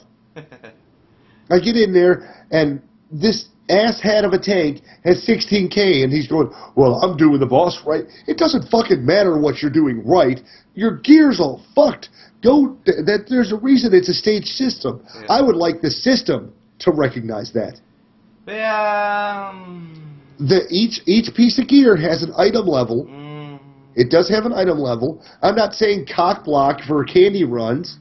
I get in there and this asshat of a tank has 16k and he's going, well, I'm doing the boss right. It doesn't fucking matter what you're doing right. Your gear's all fucked. There's a reason it's a stage system. Yeah. I would like the system to recognize that. Each piece of gear has an item level. It does have an item level. I'm not saying cock block for candy runs.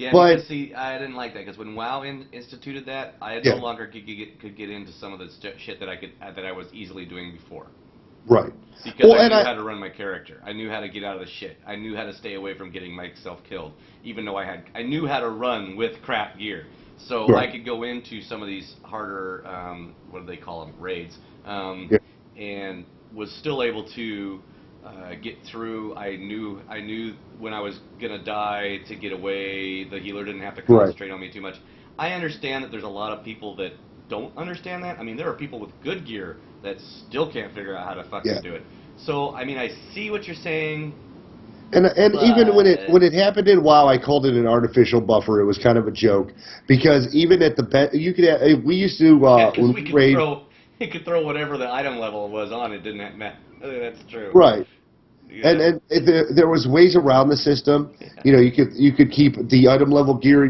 Yeah, but because see, I didn't like that because when WoW instituted that, I Yeah. no longer could get into some of the shit that I was easily doing before. right. Because Well, I and knew how to run my character. I knew how to get out of the shit. I knew how to stay away from getting myself killed. Even though I knew how to run with crap gear. So Right. I could go into some of these harder, what do they call them, raids, Yeah. and was still able to get through. I knew when I was gonna die to get away. The healer didn't have to Right. concentrate on me too much. I understand that there's a lot of people that don't understand that. I mean, there are people with good gear that still can't figure out how to fucking Yeah. do it. So, I mean, I see what you're saying. And even when But- it happened in WoW, I called it an artificial buffer. It was kind of a joke because even at the you could we used to Yeah, 'cause when we we could raid throw, it could throw whatever the item level was on. It didn't matter. That's true. right. Yeah. And there was ways around the system. Yeah. You know, you could keep the item level gear,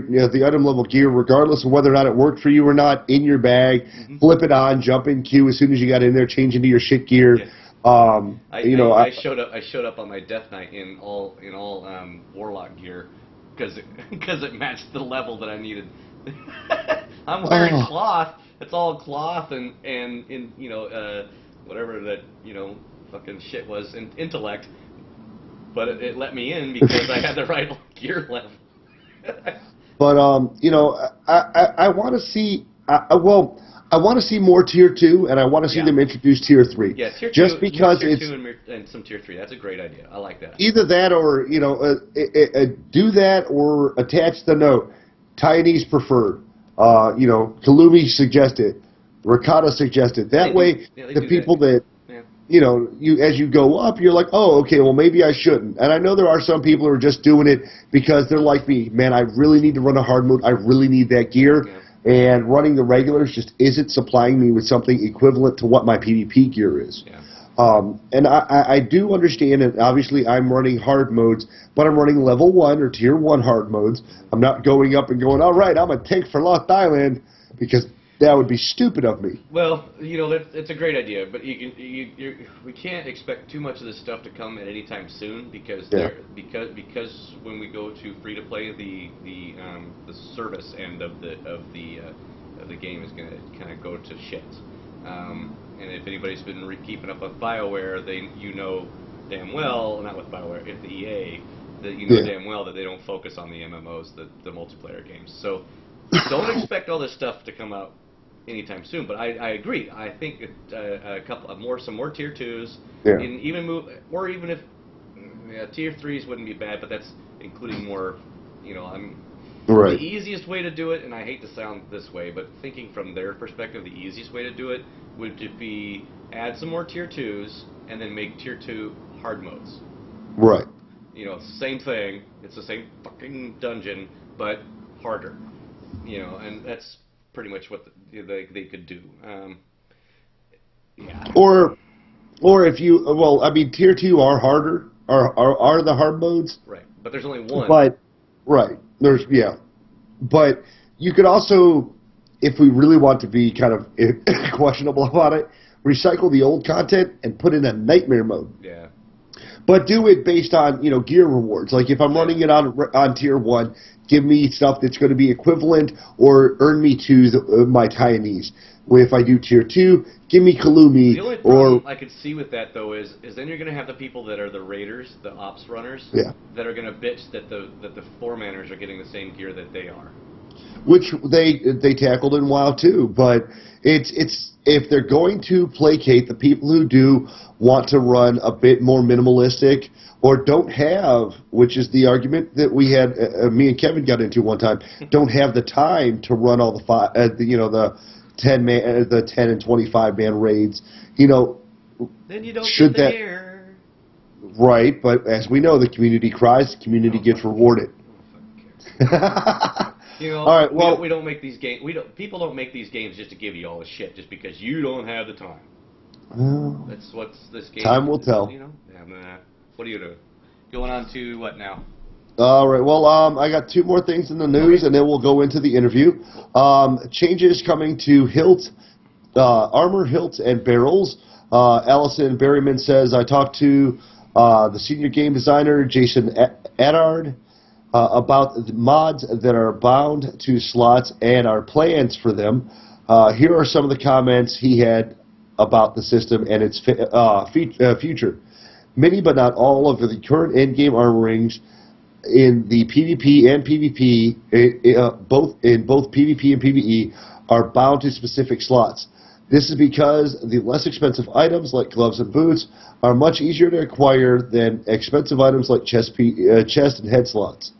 regardless of whether or not it worked for you or not, in your bag. Mhm. Flip it on, jump in queue as soon as you got in there, change into your shit gear. Yeah. I I showed up on my death knight in all warlock gear because it matched the level that I needed. I'm wearing Oh. cloth. It's all cloth and in whatever that fucking shit was in intellect, but it let me in because I had the right gear level. But I want to see. I want to see more tier 2, and I want to see Yeah. them introduce tier 3. Yeah, tier 2. Just because tier it's 2 and some tier 3. That's a great idea. I like that. either that or do that or attach the note. Taiwanese preferred. Kalumi suggested. Ricotta suggested. That They way, do- yeah, they the do people that Yeah. as you go up, you're like, oh, okay, well, maybe I shouldn't. And I know there are some people who are just doing it because they're like me. Man, I really need to run a hard mode. I really need that gear. Yeah. And running the regulars just isn't supplying me with something equivalent to what my PvP gear is. Yeah. And I do understand, and obviously I'm running hard modes, but I'm running level 1 or tier 1 hard modes. I'm not going up and going, all right, I'm a tank for Lost Island, because that would be stupid of me. Well, it's a great idea, but we can't expect too much of this stuff to come at any time soon because because when we go to free to play, the service end of the game is going to kind of go to shit. And if anybody's been keeping up with BioWare, damn well, not with BioWare, if the EA, that damn well that they don't focus on the MMOs, the multiplayer games. So don't expect all this stuff to come out anytime soon. But I agree. I think some more tier 2s, and even even if tier 3s wouldn't be bad, but that's including more. Right. The easiest way to do it, and I hate to sound this way, but thinking from their perspective, the easiest way to do it would be add some more tier 2s and then make tier 2 hard modes. Right. Same thing. It's the same fucking dungeon, but harder. And that's pretty much what they could do. Yeah. Or if you, tier 2 are harder, are the hard modes. Right. But there's only one. But, right. But you could also, if we really want to be kind of questionable about it, recycle the old content and put in a nightmare mode. Yeah. But do it based on, gear rewards. Like if I'm running it on tier 1, give me stuff that's going to be equivalent or earn me to my Taiwanese. If I do tier 2, give me Kalumi. The only problem I could see with that though is then you're going to have the people that are the raiders, the ops runners, that are going to bitch that the 4-manners are getting the same gear that they are. Which they tackled in WoW too, but it's if they're going to placate the people who do want to run a bit more minimalistic or don't have, which is the argument that we had, me and Kevin got into one time, don't have the time to run all the 10 and 25 man raids. Then you don't should get the gear. Right, but as we know, the community cries, the community gets rewarded. All right, well, we don't make these games. People don't make these games just to give you all the shit, just because you don't have the time. That's what's this game. Time will tell. What are you doing? Going on to what now? All right. Well, I got 2 more things in the news, and then we'll go into the interview. Changes coming to hilt, armor, hilts, and barrels. Allison Berryman says, I talked to the senior game designer, Jason Adard, about the mods that are bound to slots and our plans for them. Here are some of the comments he had about the system and its future. Many but not all of the current endgame armorings in the PvP and PvP, both PvP and PvE, are bound to specific slots. This is because the less expensive items like gloves and boots are much easier to acquire than expensive items like chest and head slots.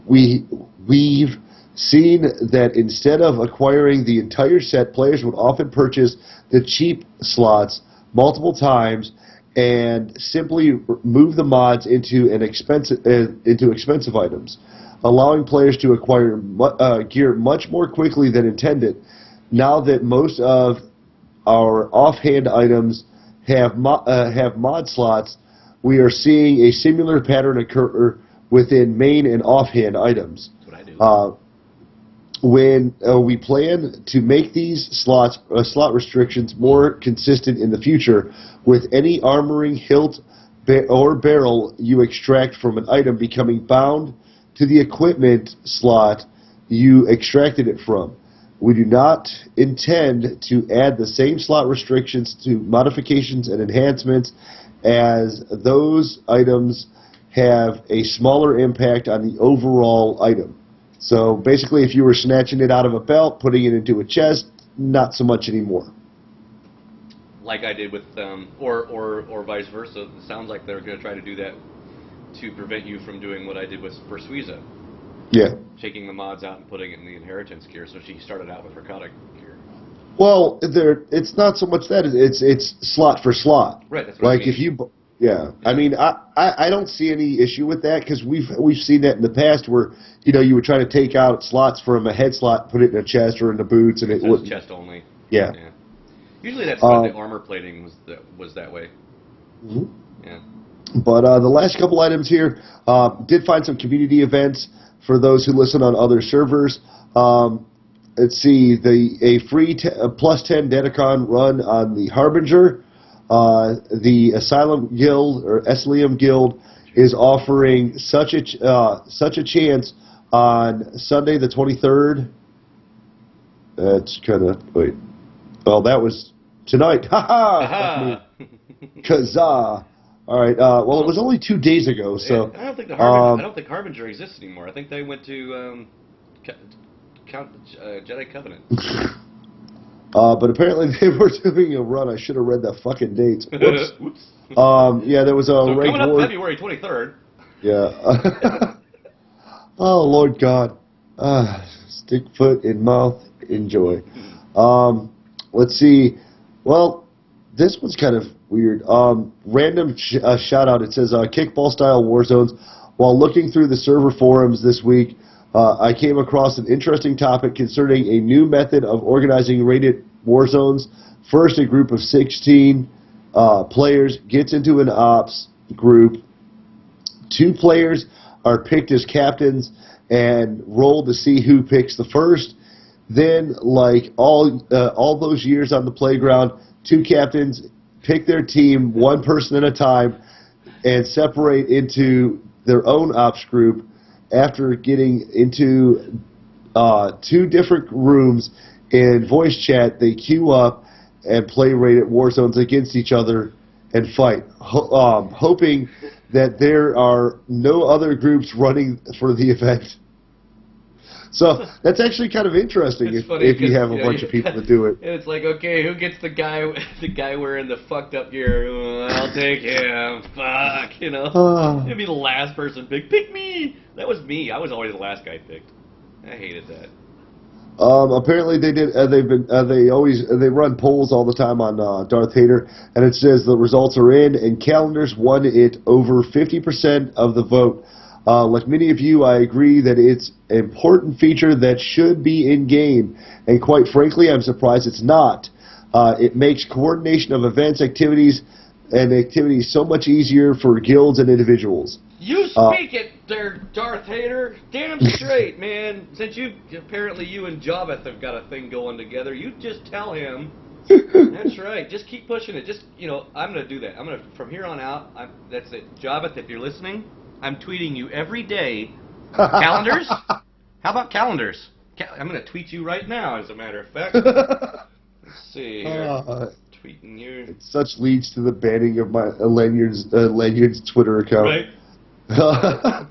We've seen that instead of acquiring the entire set, players would often purchase the cheap slots multiple times and simply move the mods into expensive items, allowing players to acquire gear much more quickly than intended. Now that most of our offhand items have mod slots, we are seeing a similar pattern occur within main and offhand items. That's what I do. When we plan to make these slot restrictions more consistent in the future, with any armoring hilt or barrel you extract from an item becoming bound to the equipment slot you extracted it from. We do not intend to add the same slot restrictions to modifications and enhancements, as those items have a smaller impact on the overall item. So basically, if you were snatching it out of a belt, putting it into a chest, not so much anymore. Like I did with, or vice versa. It sounds like they're going to try to do that to prevent you from doing what I did for Suiza. Yeah. Taking the mods out and putting it in the inheritance gear, so she started out with Narcotic gear. Well, it's not so much that it's slot for slot. Right. That's what I mean. If you, yeah. I mean, I don't see any issue with that, because we've seen that in the past where you would try to take out slots from a head slot, put it in a chest or in the boots, and it wouldn't. Chest only. Yeah. Usually that's why the armor plating was that way. Mm-hmm. Yeah. But the last couple items here, did find some community events for those who listen on other servers. Let's see, a free plus 10 Dedicon run on the Harbinger. The Asylum Guild, or Eslium Guild, is offering such a chance on Sunday the 23rd. That's kind of, wait. Well, that was tonight. Ha ha! Kazaa! All right. Well, it was only 2 days ago, so. I don't think I don't think Harbinger exists anymore. I think they went to Jedi Covenant. But apparently they were doing a run. I should have read the fuking dates. Whoops. Oops. Yeah, there was a so raid coming up war. February 23rd. Yeah. Oh, Lord God. Stick foot in mouth. Enjoy. Let's see. Well, this one's kind of weird. Random shout out. It says kickball style war zones. While looking through the server forums this week, I came across an interesting topic concerning a new method of organizing rated war zones. First, a group of 16 players gets into an ops group. 2 players are picked as captains and roll to see who picks the first. Then, like all those years on the playground, 2 captains pick their team, 1 person at a time, and separate into their own ops group. After getting into 2 different rooms in voice chat, they queue up and play rated war zones against each other and fight, hoping that there are no other groups running for the event. So that's actually kind of interesting if you have a bunch of people to do it. And it's like, okay, who gets the guy wearing the fucked up gear? I'll take him. Fuck, It'd be the last person picked. Pick me. That was me. I was always the last guy picked. I hated that. Apparently they did. They run polls all the time on Darth Vader, and it says the results are in, and calendars won it over 50% of the vote. Like many of you, I agree that it's an important feature that should be in game, and quite frankly, I'm surprised it's not. It makes coordination of events, activities so much easier for guilds and individuals. You speak it there, Darth Vader. Damn straight, man. Since apparently you and Javeth have got a thing going together, you just tell him. That's right. Just keep pushing it. I'm going to do that. From here on out, that's it. Javeth, if you're listening, I'm tweeting you every day. Calendars? How about calendars? I'm going to tweet you right now, as a matter of fact. Let's see here. Tweeting you. Such leads to the banning of my Lanyard's Twitter account. Right.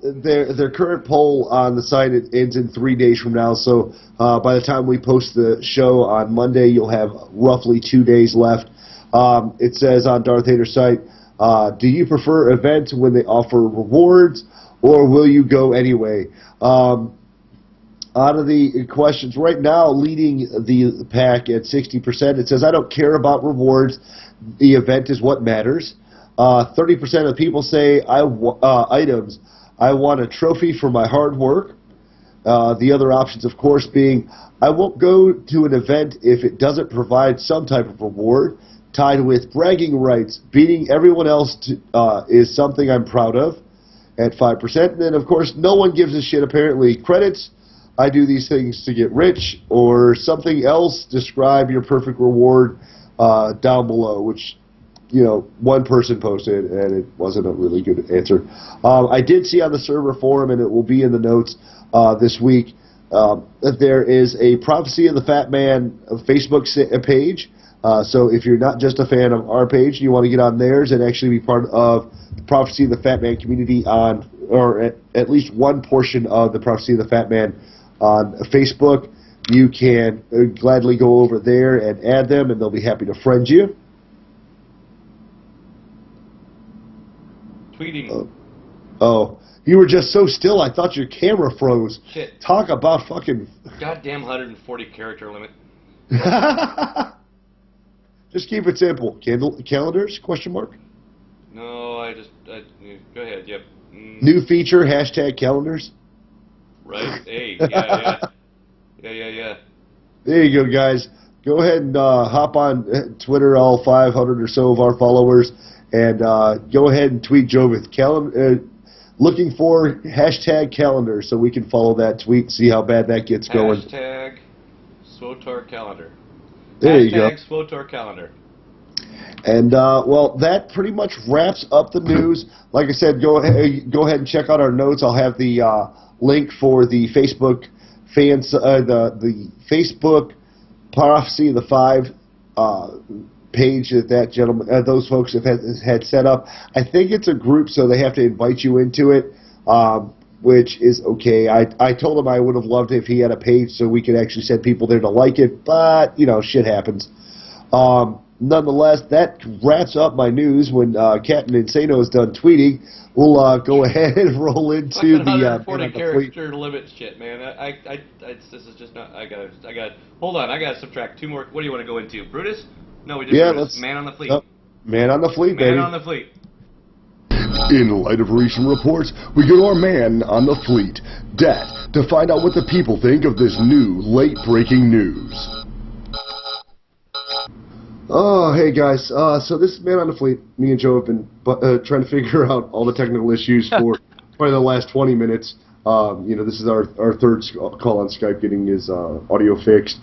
Their current poll on the site ends in 3 days from now, so by the time we post the show on Monday, you'll have roughly 2 days left. It says on Darth Hater's site, do you prefer events when they offer rewards, or will you go anyway? Out of the questions right now, leading the pack at 60%, it says, I don't care about rewards. The event is what matters. 30% of people say items. I want a trophy for my hard work. The other options, of course, being I won't go to an event if it doesn't provide some type of reward. Tied with bragging rights, beating everyone else is something I'm proud of at 5%. And then, of course, no one gives a shit, apparently. Credits, I do these things to get rich, or something else. Describe your perfect reward down below, which, you know, one person posted, and it wasn't a really good answer. I did see on the server forum, and it will be in the notes this week, that there is a Prophecy of the Fat Man Facebook page. So if you're not just a fan of our page, you want to get on theirs and actually be part of the Prophecy of the Fat Man community on, or at least one portion of the Prophecy of the Fat Man on Facebook, you can gladly go over there and add them, and they'll be happy to friend you. Tweeting. Oh, you were just so still, I thought your camera froze. Shit. Talk about fucking... Goddamn 140 character limit. Just keep it simple. Calendars? Question mark. No, go ahead. Yep. New feature, hashtag calendars. Right. Hey. Yeah. There you go, guys. Go ahead and hop on Twitter, all 500 or so of our followers, and go ahead and tweet Joe with looking for hashtag calendar, so we can follow that tweet and see how bad that gets going. Hashtag SWOTAR calendar. There you go. Hashtag SWOTAR calendar. And, well, that pretty much wraps up the news. Like I said, go ahead and check out our notes. I'll have the link for the Facebook fans, the Facebook Prophecy of the Five page that gentleman, those folks have had set up. I think it's a group, so they have to invite you into it, which is okay. I told him I would have loved if he had a page so we could actually send people there to like it, but, you know, shit happens. Nonetheless, that wraps up my news. When Captain Insano is done tweeting, we'll go ahead and roll into the 140 character limit shit, man. This is just not. I got. Hold on, I got to subtract 2 more. What do you want to go into? Bru'tis? No, we did. Yeah, Bru'tis. Man on the Fleet. Man on the Fleet, baby. Man on the Fleet. In light of recent reports, we go to our man on the fleet, Dat, to find out what the people think of this new late-breaking news. Oh, hey guys. So this is Man on the Fleet. Me and Joe have been trying to figure out all the technical issues for probably the last 20 minutes. You know, this is our third call on Skype getting his audio fixed.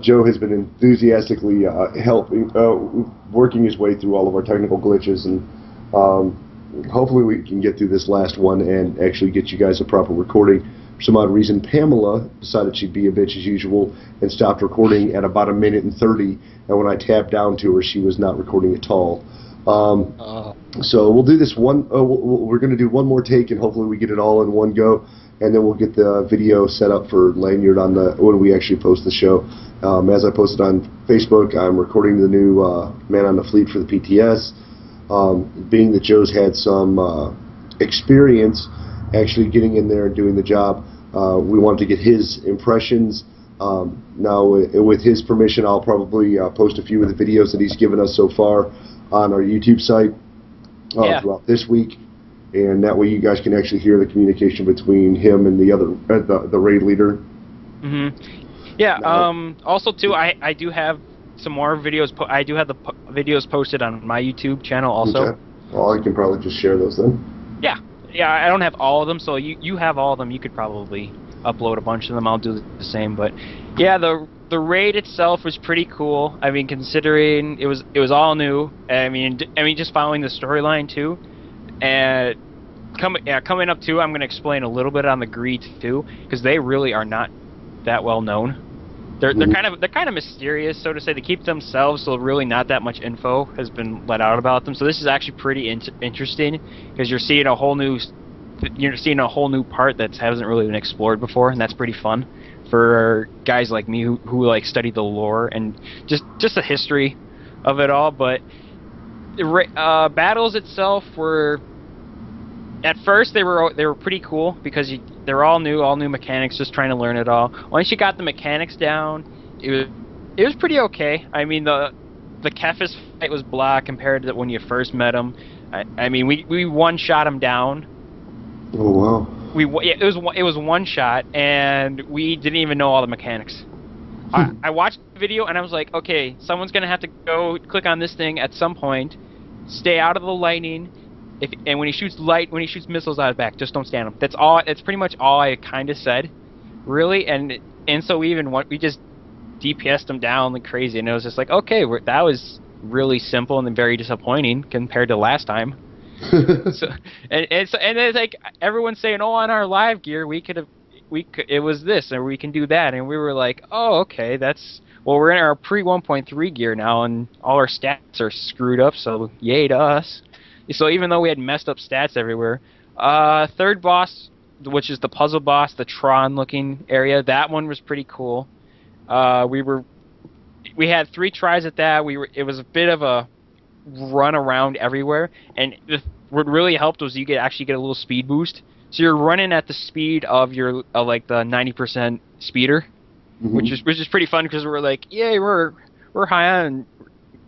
Joe has been enthusiastically helping, working his way through all of our technical glitches, and hopefully we can get through this last one and actually get you guys a proper recording. For some odd reason, Pamela decided she'd be a bitch as usual and stopped recording at about 1:30, and when I tapped down to her, she was not recording at all. So we'll do this one. We're going to do one more take, and hopefully we get it all in one go, and then we'll get the video set up for Lanyard on when we actually post the show. As I posted on Facebook, I'm recording the new Man on the Fleet for the PTS. Being that Joe's had some experience actually getting in there and doing the job, we wanted to get his impressions. Now, with his permission, I'll probably post a few of the videos that he's given us so far on our YouTube site throughout this week, and that way you guys can actually hear the communication between him and the other the raid leader. Yeah. Also, too, I do have some more videos. I do have the videos posted on my YouTube channel also. Okay. Well, I can probably just share those then. Yeah, I don't have all of them, so you have all of them. You could probably upload a bunch of them. I'll do the same. But yeah, the raid itself was pretty cool. I mean, considering it was all new. I mean, just following the storyline too, and coming up too, I'm going to explain a little bit on the greeds too, because they really are not that well known. They're kind of mysterious, so to say. They keep themselves, so really not that much info has been let out about them. So this is actually pretty interesting, because you're seeing a whole new part that hasn't really been explored before, and that's pretty fun for guys like me who like study the lore and just the history of it all. But the battles itself were, at first they were pretty cool, because they're all new mechanics, just trying to learn it all. Once you got the mechanics down, it was pretty okay. I mean, the Kefis fight was blah compared to when you first met him. I mean, we one-shot him down. Oh wow. It was one shot, and we didn't even know all the mechanics. I watched the video and I was like, okay, someone's gonna have to go click on this thing at some point. Stay out of the lightning. And when he shoots missiles out of back, just don't stand him. That's all. It's pretty much all I kind of said, really. And so we just DPS'd him down like crazy, and it was just like, okay, that was really simple and then very disappointing compared to last time. And it's like everyone's saying, oh, on our live gear it was this, or we can do that, and we were like, oh, okay, we're in our pre 1.3 gear now, and all our stats are screwed up, so yay to us. So even though we had messed up stats everywhere, third boss, which is the puzzle boss, the Tron-looking area, that one was pretty cool. We had 3 tries at that. It was a bit of a run around everywhere, and what really helped was you could actually get a little speed boost. So you're running at the speed of your like the 90% speeder, which is pretty fun, because we're like, yay, we're high on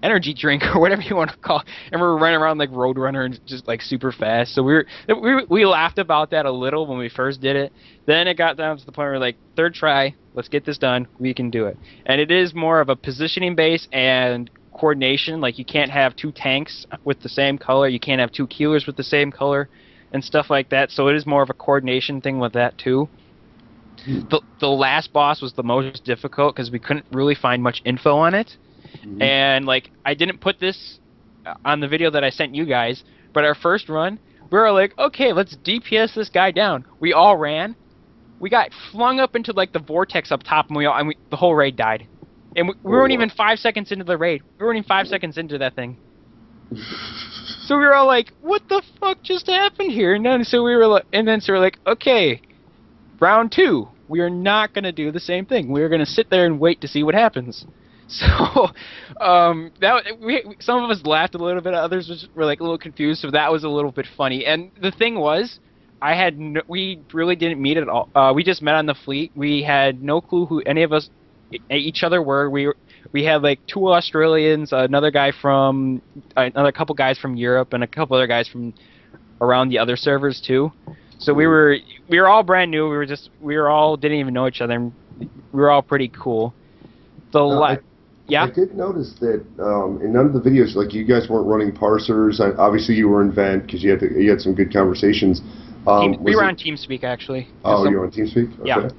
energy drink or whatever you want to call it, and we're running around like Roadrunner and just like super fast. So we laughed about that a little when we first did it. Then it got down to the point where we're like, third try, let's get this done, we can do it. And it is more of a positioning base and coordination. Like, you can't have 2 tanks with the same color, you can't have 2 keelers with the same color and stuff like that. So it is more of a coordination thing with that too. The last boss was the most difficult, because we couldn't really find much info on it. And like, I didn't put this on the video that I sent you guys, but our first run, we were like, okay, let's DPS this guy down. We all ran. We got flung up into like the vortex up top, and the whole raid died. And we weren't even 5 seconds into the raid. We weren't even 5 seconds into that thing. So we were all like, what the fuck just happened here? And then so we were like, okay, round 2. We are not going to do the same thing. We're going to sit there and wait to see what happens. So some of us laughed a little bit, others were like a little confused, so that was a little bit funny. And the thing was, we really didn't meet at all. We just met on the fleet. We had no clue who any of us each other were. We had like 2 Australians, another couple guys from Europe, and a couple other guys from around the other servers too. So we were all brand new. We all didn't even know each other. And we were all pretty cool. Yeah. I did notice that in none of the videos, like, you guys weren't running parsers. Obviously, you were in Vent because you had some good conversations. We were on TeamSpeak, actually. Oh, you were on TeamSpeak? Okay. Yeah.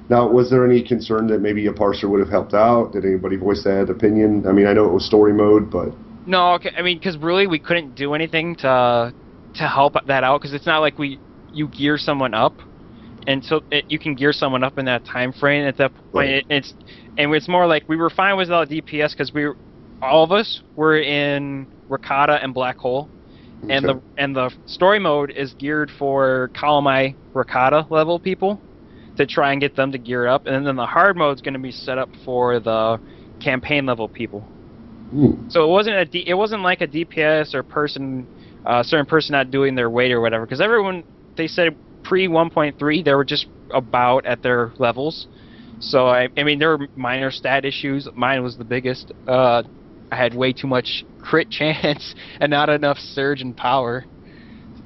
Now, was there any concern that maybe a parser would have helped out? Did anybody voice that opinion? I mean, I know it was story mode, but... No, okay. I mean, because really we couldn't do anything to help that out, because it's not like you gear someone up, and so you can gear someone up in that time frame. At that point, right. It's more like we were fine without DPS, because all of us were in Rakata and Black Hole, and the story mode is geared for Column Rakata level people to try and get them to gear up, and then the hard mode is going to be set up for the campaign level people. So it wasn't like a DPS or certain person not doing their weight or whatever, because everyone, they said pre 1.3 they were just about at their levels. So I mean, there were minor stat issues. Mine was the biggest. I had way too much crit chance and not enough surge and power.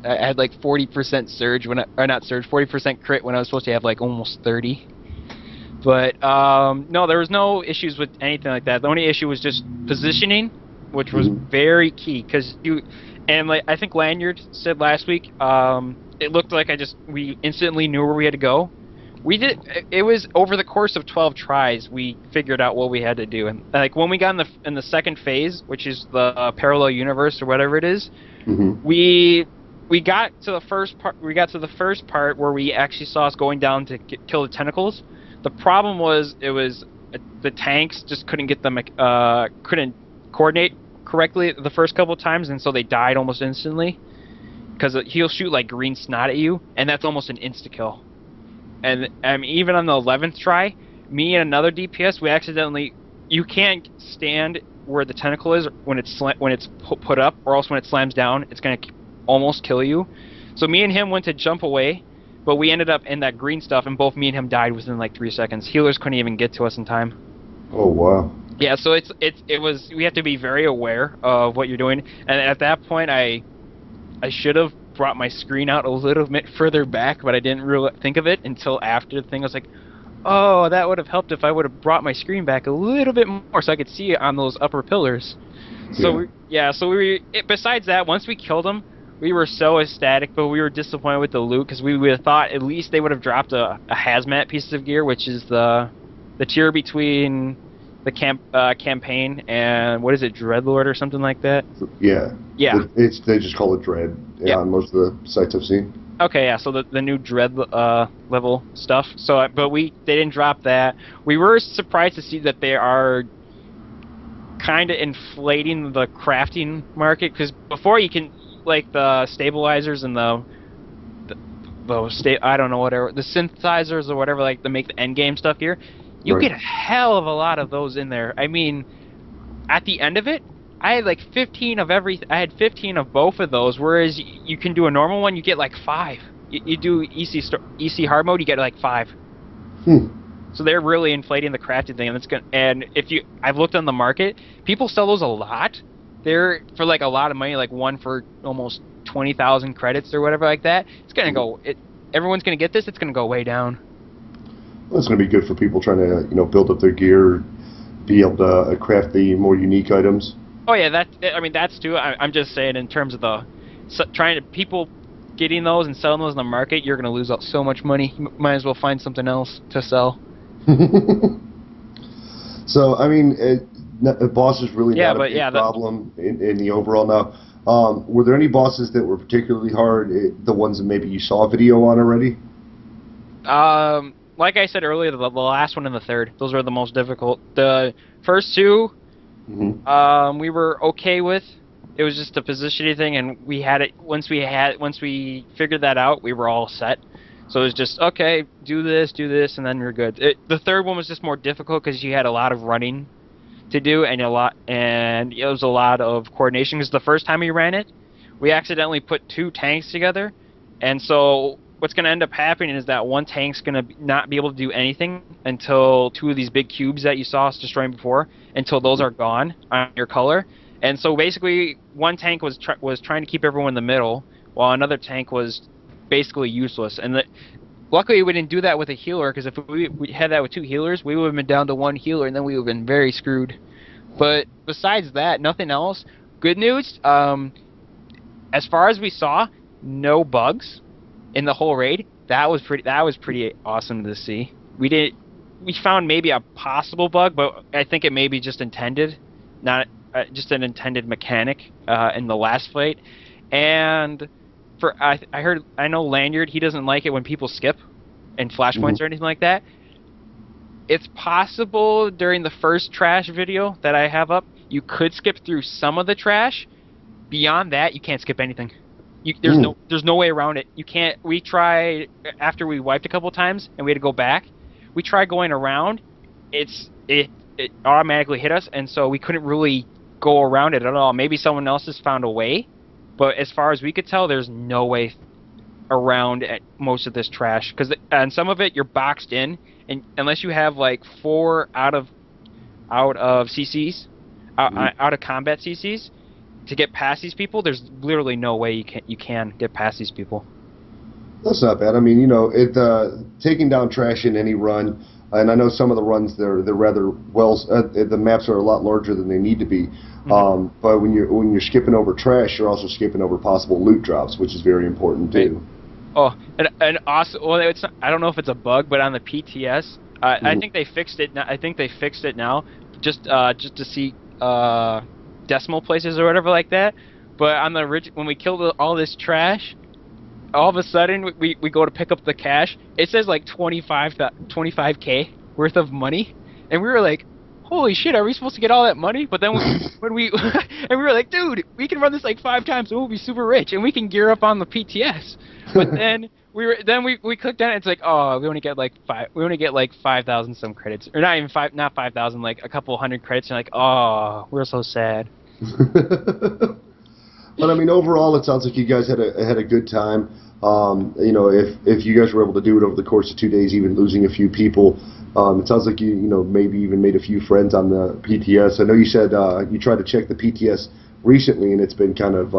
I had like 40% surge 40% crit when I was supposed to have like almost 30. But no, there was no issues with anything like that. The only issue was just positioning, which was very key, because like I think Lanyard said last week, it looked like we instantly knew where we had to go. It was over the course of 12 tries we figured out what we had to do, and like when we got in the second phase, which is the parallel universe or whatever it is, we we got to the first part. We got to the first part where we actually saw us going down to kill the tentacles. The problem was the tanks just couldn't get them couldn't coordinate correctly the first couple of times, and so they died almost instantly. Because he'll shoot like green snot at you, and that's almost an insta kill. And even on the 11th try, me and another DPS, we accidentally. You can't stand where the tentacle is when it's put up, or else when it slams down, it's gonna almost kill you. So me and him went to jump away, but we ended up in that green stuff, and both me and him died within like 3 seconds. Healers couldn't even get to us in time. Oh wow. Yeah, so we have to be very aware of what you're doing, and at that point I should have brought my screen out a little bit further back, but I didn't really think of it until after the thing. I was like, oh, that would have helped if I would have brought my screen back a little bit more so I could see it on those upper pillars. So besides that, once we killed them, we were so ecstatic, but we were disappointed with the loot because we would have thought at least they would have dropped a hazmat piece of gear, which is the tier between the campaign and what is it, Dreadlord or something like that? Yeah. Yeah. They just call it Dread on most of the sites I've seen. Okay, yeah. So the new Dread level stuff. So, but they didn't drop that. We were surprised to see that they are kind of inflating the crafting market because before you can like the stabilizers and I don't know, whatever, the synthesizers or whatever, like to make the end game stuff here. You get a hell of a lot of those in there. I mean, at the end of it, I had like 15 of I had 15 of both of those, whereas you can do a normal one, you get like 5. You do EC hard mode, you get like 5. So they're really inflating the crafted thing, and I've looked on the market, people sell those a lot. They're for like a lot of money, like one for almost 20,000 credits or whatever like that. It's gonna go. Everyone's gonna get this. It's gonna go way down. Well, it's going to be good for people trying to, build up their gear, be able to craft the more unique items. Oh yeah, that's too. I'm just saying in terms of people getting those and selling those in the market, you're going to lose out so much money. You might as well find something else to sell. So I mean, boss is really not a big yeah, problem in the overall now. Were there any bosses that were particularly hard? The ones that maybe you saw a video on already? Like I said earlier, the last one and the third, those were the most difficult. The first two, we were okay with. It was just a positioning thing, and we had it. Once we figured that out, we were all set. So it was just, okay, do this, and then we're good. The third one was just more difficult because you had a lot of running to do, and it was a lot of coordination. Because the first time we ran it, we accidentally put 2 tanks together, and so what's going to end up happening is that one tank's going to not be able to do anything until 2 of these big cubes that you saw us destroying before, until those are gone on your color. And so basically, one tank was trying to keep everyone in the middle, while another tank was basically useless. And luckily, we didn't do that with a healer, because if we had that with 2 healers, we would have been down to 1 healer, and then we would have been very screwed. But besides that, nothing else. Good news, as far as we saw, no bugs in the whole raid. That was pretty awesome to see. We found maybe a possible bug, but I think it may be just intended, not just an intended mechanic in the last fight. And I know Lanyard, he doesn't like it when people skip and flashpoints or anything like that. It's possible during the first trash video that I have up, you could skip through some of the trash. Beyond that, you can't skip anything. There's no way around it. You can't. We tried after we wiped a couple times and we had to go back. We tried going around. It automatically hit us, and so we couldn't really go around it at all. Maybe someone else has found a way, but as far as we could tell, there's no way around most of this trash. And some of it you're boxed in, and unless you have like 4 out of CCs, out of combat CCs. To get past these people, there's literally no way you can get past these people. That's not bad. I mean, taking down trash in any run, and I know some of the runs they're rather the maps are a lot larger than they need to be. But when you're skipping over trash, you're also skipping over possible loot drops, which is very important too. Oh, and also, well, I don't know if it's a bug, but on the PTS, I think they fixed it. I think they fixed it now, just to see decimal places or whatever like that. But on when we killed all this trash, all of a sudden we go to pick up the cash. It says like 25K worth of money, and we were like, holy shit, are we supposed to get all that money? But then when we and we were like, dude, we can run this like 5 times and we'll be super rich and we can gear up on the PTS. But then we clicked on it. It's like, oh, we only get like 5,000 some credits, or not even 5,000, like a couple hundred credits. And like, oh, we're so sad. But I mean, overall, it sounds like you guys had a good time. You know, if you guys were able to do it over the course of 2 days, even losing a few people, it sounds like you know, maybe even made a few friends on the PTS. I know you said you tried to check the PTS recently, and it's been kind of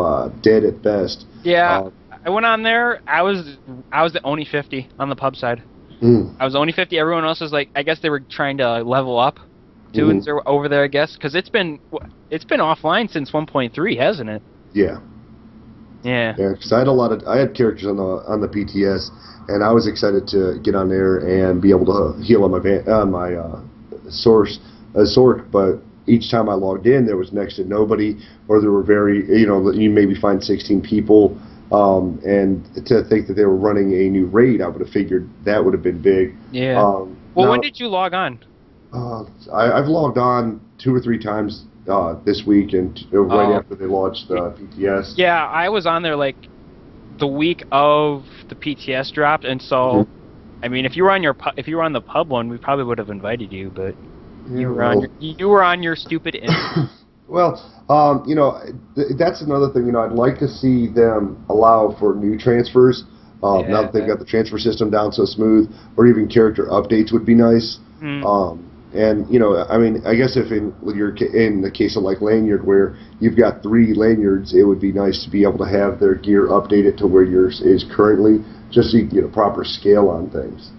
dead at best. Yeah, I went on there. I was the only 50 on the pub side. I was only 50. Everyone else was like, I guess they were trying to level up. Dudes are over there, I guess, because it's been offline since 1.3, hasn't it? Yeah. Yeah. Yeah, because I had characters on the PTS, and I was excited to get on there and be able to heal on my Sork, but each time I logged in, there was next to nobody, or there were you maybe find 16 people, and to think that they were running a new raid, I would have figured that would have been big. Yeah. Well, when did you log on? I've logged on 2 or 3 times this week, and right after they launched the PTS. Yeah, I was on there like the week of the PTS dropped, and so I mean, if you were on the pub one, we probably would have invited you, but you were on your stupid end. Well, you know, that's another thing. You know, I'd like to see them allow for new transfers. Now that they've got the transfer system down so smooth, or even character updates would be nice. And you know, I mean, I guess if in the case of like Lanyard, where you've got 3 lanyards, it would be nice to be able to have their gear updated to where yours is currently, just so you can get a proper scale on things.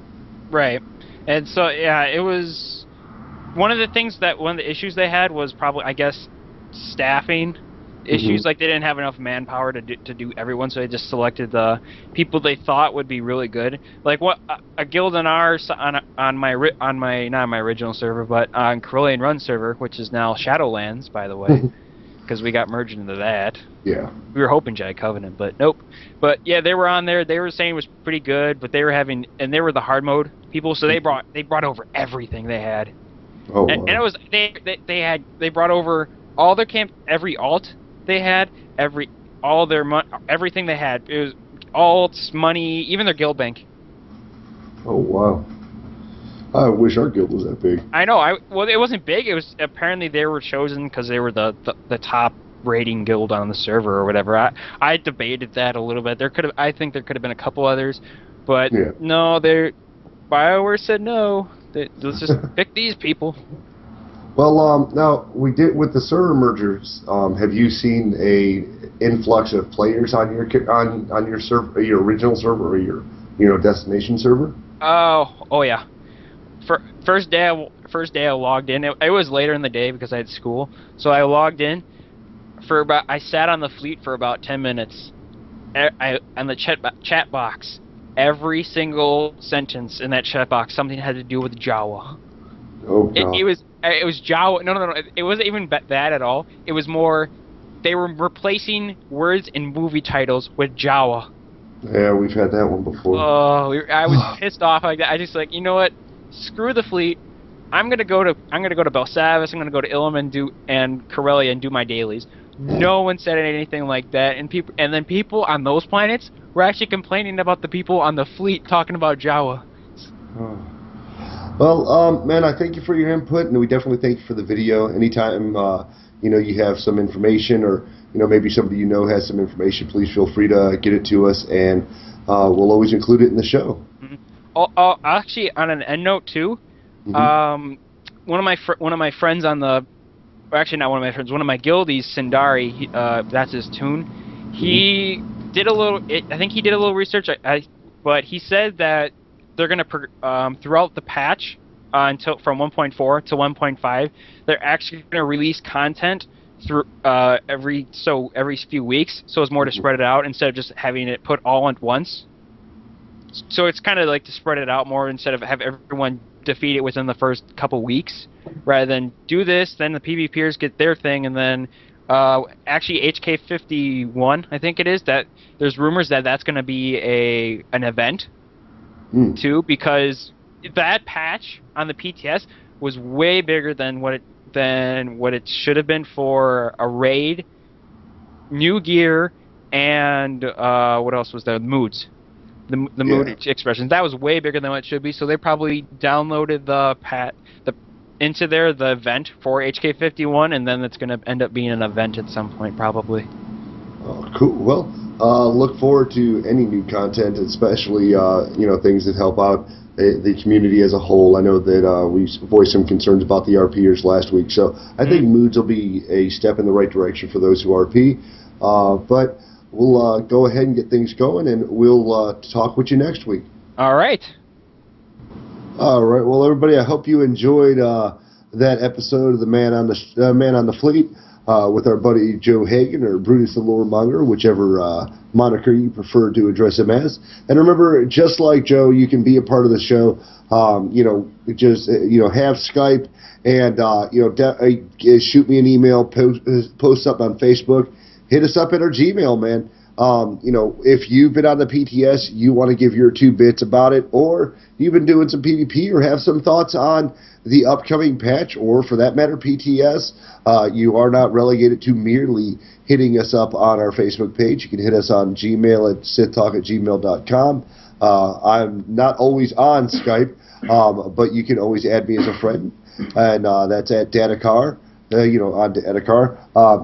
Right. And so yeah, it was one of the issues they had was probably, I guess, staffing issues. Like they didn't have enough manpower to do everyone, so they just selected the people they thought would be really good. Like what a guild on ours on my not my original server, but on Carillion Run server, which is now Shadowlands, by the way, because we got merged into that. Yeah. We were hoping Jedi Covenant, but nope. But yeah, they were on there. They were saying it was pretty good, but they were the hard mode people, so they brought over everything they had. Oh. And it was they brought over all their every alt they had, everything they had. It was alts, money, even their guild bank. Oh wow! I wish our guild was that big. I know. Well, it wasn't big. It was apparently they were chosen because they were the top rating guild on the server or whatever. I debated that a little bit. I think there could have been a couple others, but no. BioWare said no. Let's just pick these people. Well, now we did with the server mergers. Have you seen a influx of players on your server, your original server, or your destination server? Oh yeah. First day I logged in. It was later in the day because I had school, so I logged in I sat on the fleet for about 10 minutes. On the chat box, every single sentence in that chat box, something had to do with Jawa. Oh God. It was Jawa. No. It wasn't even that at all. It was more, they were replacing words in movie titles with Jawa. Yeah, we've had that one before. Oh, I was pissed off like that. I just you know what? Screw the fleet. I'm gonna go to Belsavis. I'm gonna go to Ilum and Corellia and do my dailies. No one said anything like that, and then people on those planets were actually complaining about the people on the fleet talking about Jawa. Well, man, I thank you for your input, and we definitely thank you for the video. Anytime you have some information, or maybe somebody has some information, please feel free to get it to us, and we'll always include it in the show. Oh, actually, on an end note too, one of my friends on the, actually not one of my friends, one of my guildies, Sindari, that's his tune. He did a little. I think he did a little research, but he said that they're gonna throughout the patch until from 1.4 to 1.5, they're actually gonna release content through every few weeks, so it's more to spread it out instead of just having it put all at once. So it's kind of like to spread it out more instead of have everyone defeat it within the first couple weeks, rather than do this, then the PvPers get their thing, and then Actually, HK51, I think it is. That there's rumors that that's going to be an event too, because that patch on the PTS was way bigger than what it should have been for a raid, new gear, and what else was there? Moods. The mood expressions. That was way bigger than what it should be, so they probably downloaded the event for HK51, and then it's going to end up being an event at some point, probably. Oh, cool. Well, look forward to any new content, especially things that help out the community as a whole. I know that we voiced some concerns about the RPers last week, so I think moods will be a step in the right direction for those who RP. But we'll go ahead and get things going, and we'll talk with you next week. All right. All right. Well, everybody, I hope you enjoyed that episode of the Man on the Fleet with our buddy Joe Hagen, or Bru'tis the Lore Monger, whichever moniker you prefer to address him as. And remember, just like Joe, you can be a part of the show. Have Skype and shoot me an email, post up on Facebook. Hit us up at our Gmail, man. If you've been on the PTS, you want to give your 2 bits about it, or you've been doing some PvP or have some thoughts on the upcoming patch, or for that matter, PTS, you are not relegated to merely hitting us up on our Facebook page. You can hit us on Gmail at sithtalk@gmail.com. I'm not always on Skype, but you can always add me as a friend, and that's at Cathar. On Cathar.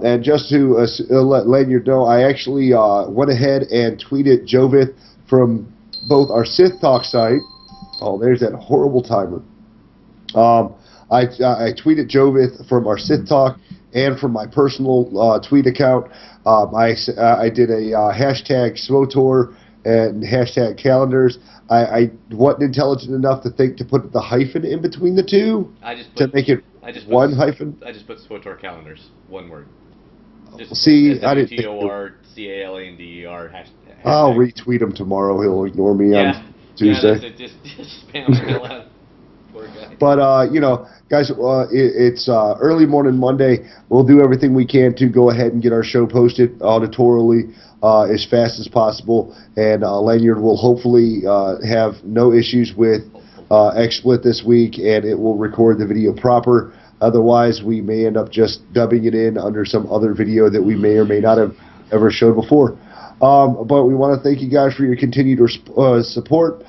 And just to let Lanyard know, I actually went ahead and tweeted Jovith from both our Sith Talk site. Oh, there's that horrible timer. I tweeted Jovith from our Sith Talk and from my personal tweet account. I did a hashtag SWOTOR and hashtag calendars. I wasn't intelligent enough to think to put the hyphen in between the two to make it one hyphen. I just put SWOTOR calendars, one word. See, I didn't think. SWOTORCALANDER hashtag. I'll retweet him tomorrow. He'll ignore me on Tuesday. Yeah, just spam the hell out. Poor guy. But guys, it's early morning Monday. We'll do everything we can to go ahead and get our show posted auditorily as fast as possible, and Lanyard will hopefully have no issues with XSplit this week, and it will record the video proper. Otherwise, we may end up just dubbing it in under some other video that we may or may not have ever showed before. But we want to thank you guys for your continued support.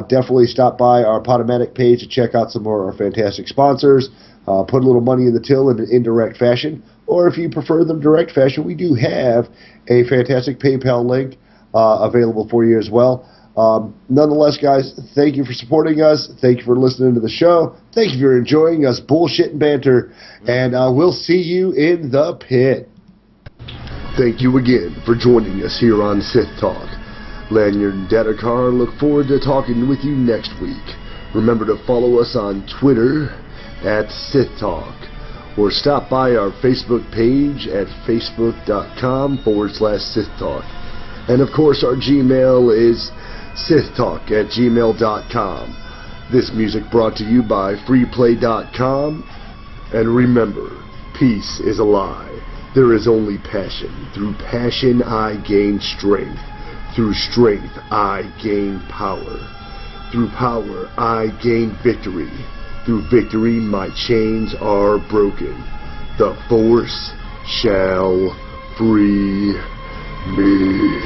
Definitely stop by our Podomatic page to check out some more of our fantastic sponsors. Put a little money in the till in an indirect fashion. Or if you prefer them direct fashion, we do have a fantastic PayPal link available for you as well. Nonetheless, guys, thank you for supporting us. Thank you for listening to the show. Thank you for enjoying us bullshit and banter. And we'll see you in the pit. Thank you again for joining us here on Sith Talk. Lanyard and Dat look forward to talking with you next week. Remember to follow us on Twitter at Sith Talk, or stop by our Facebook page at facebook.com/Sith Talk. And of course, our Gmail is sithtalk@gmail.com. This music brought to you by freeplay.com. And remember, peace is a lie. There is only passion. Through passion I gain strength. Through strength I gain power. Through power I gain victory. Through victory my chains are broken. The Force shall free me.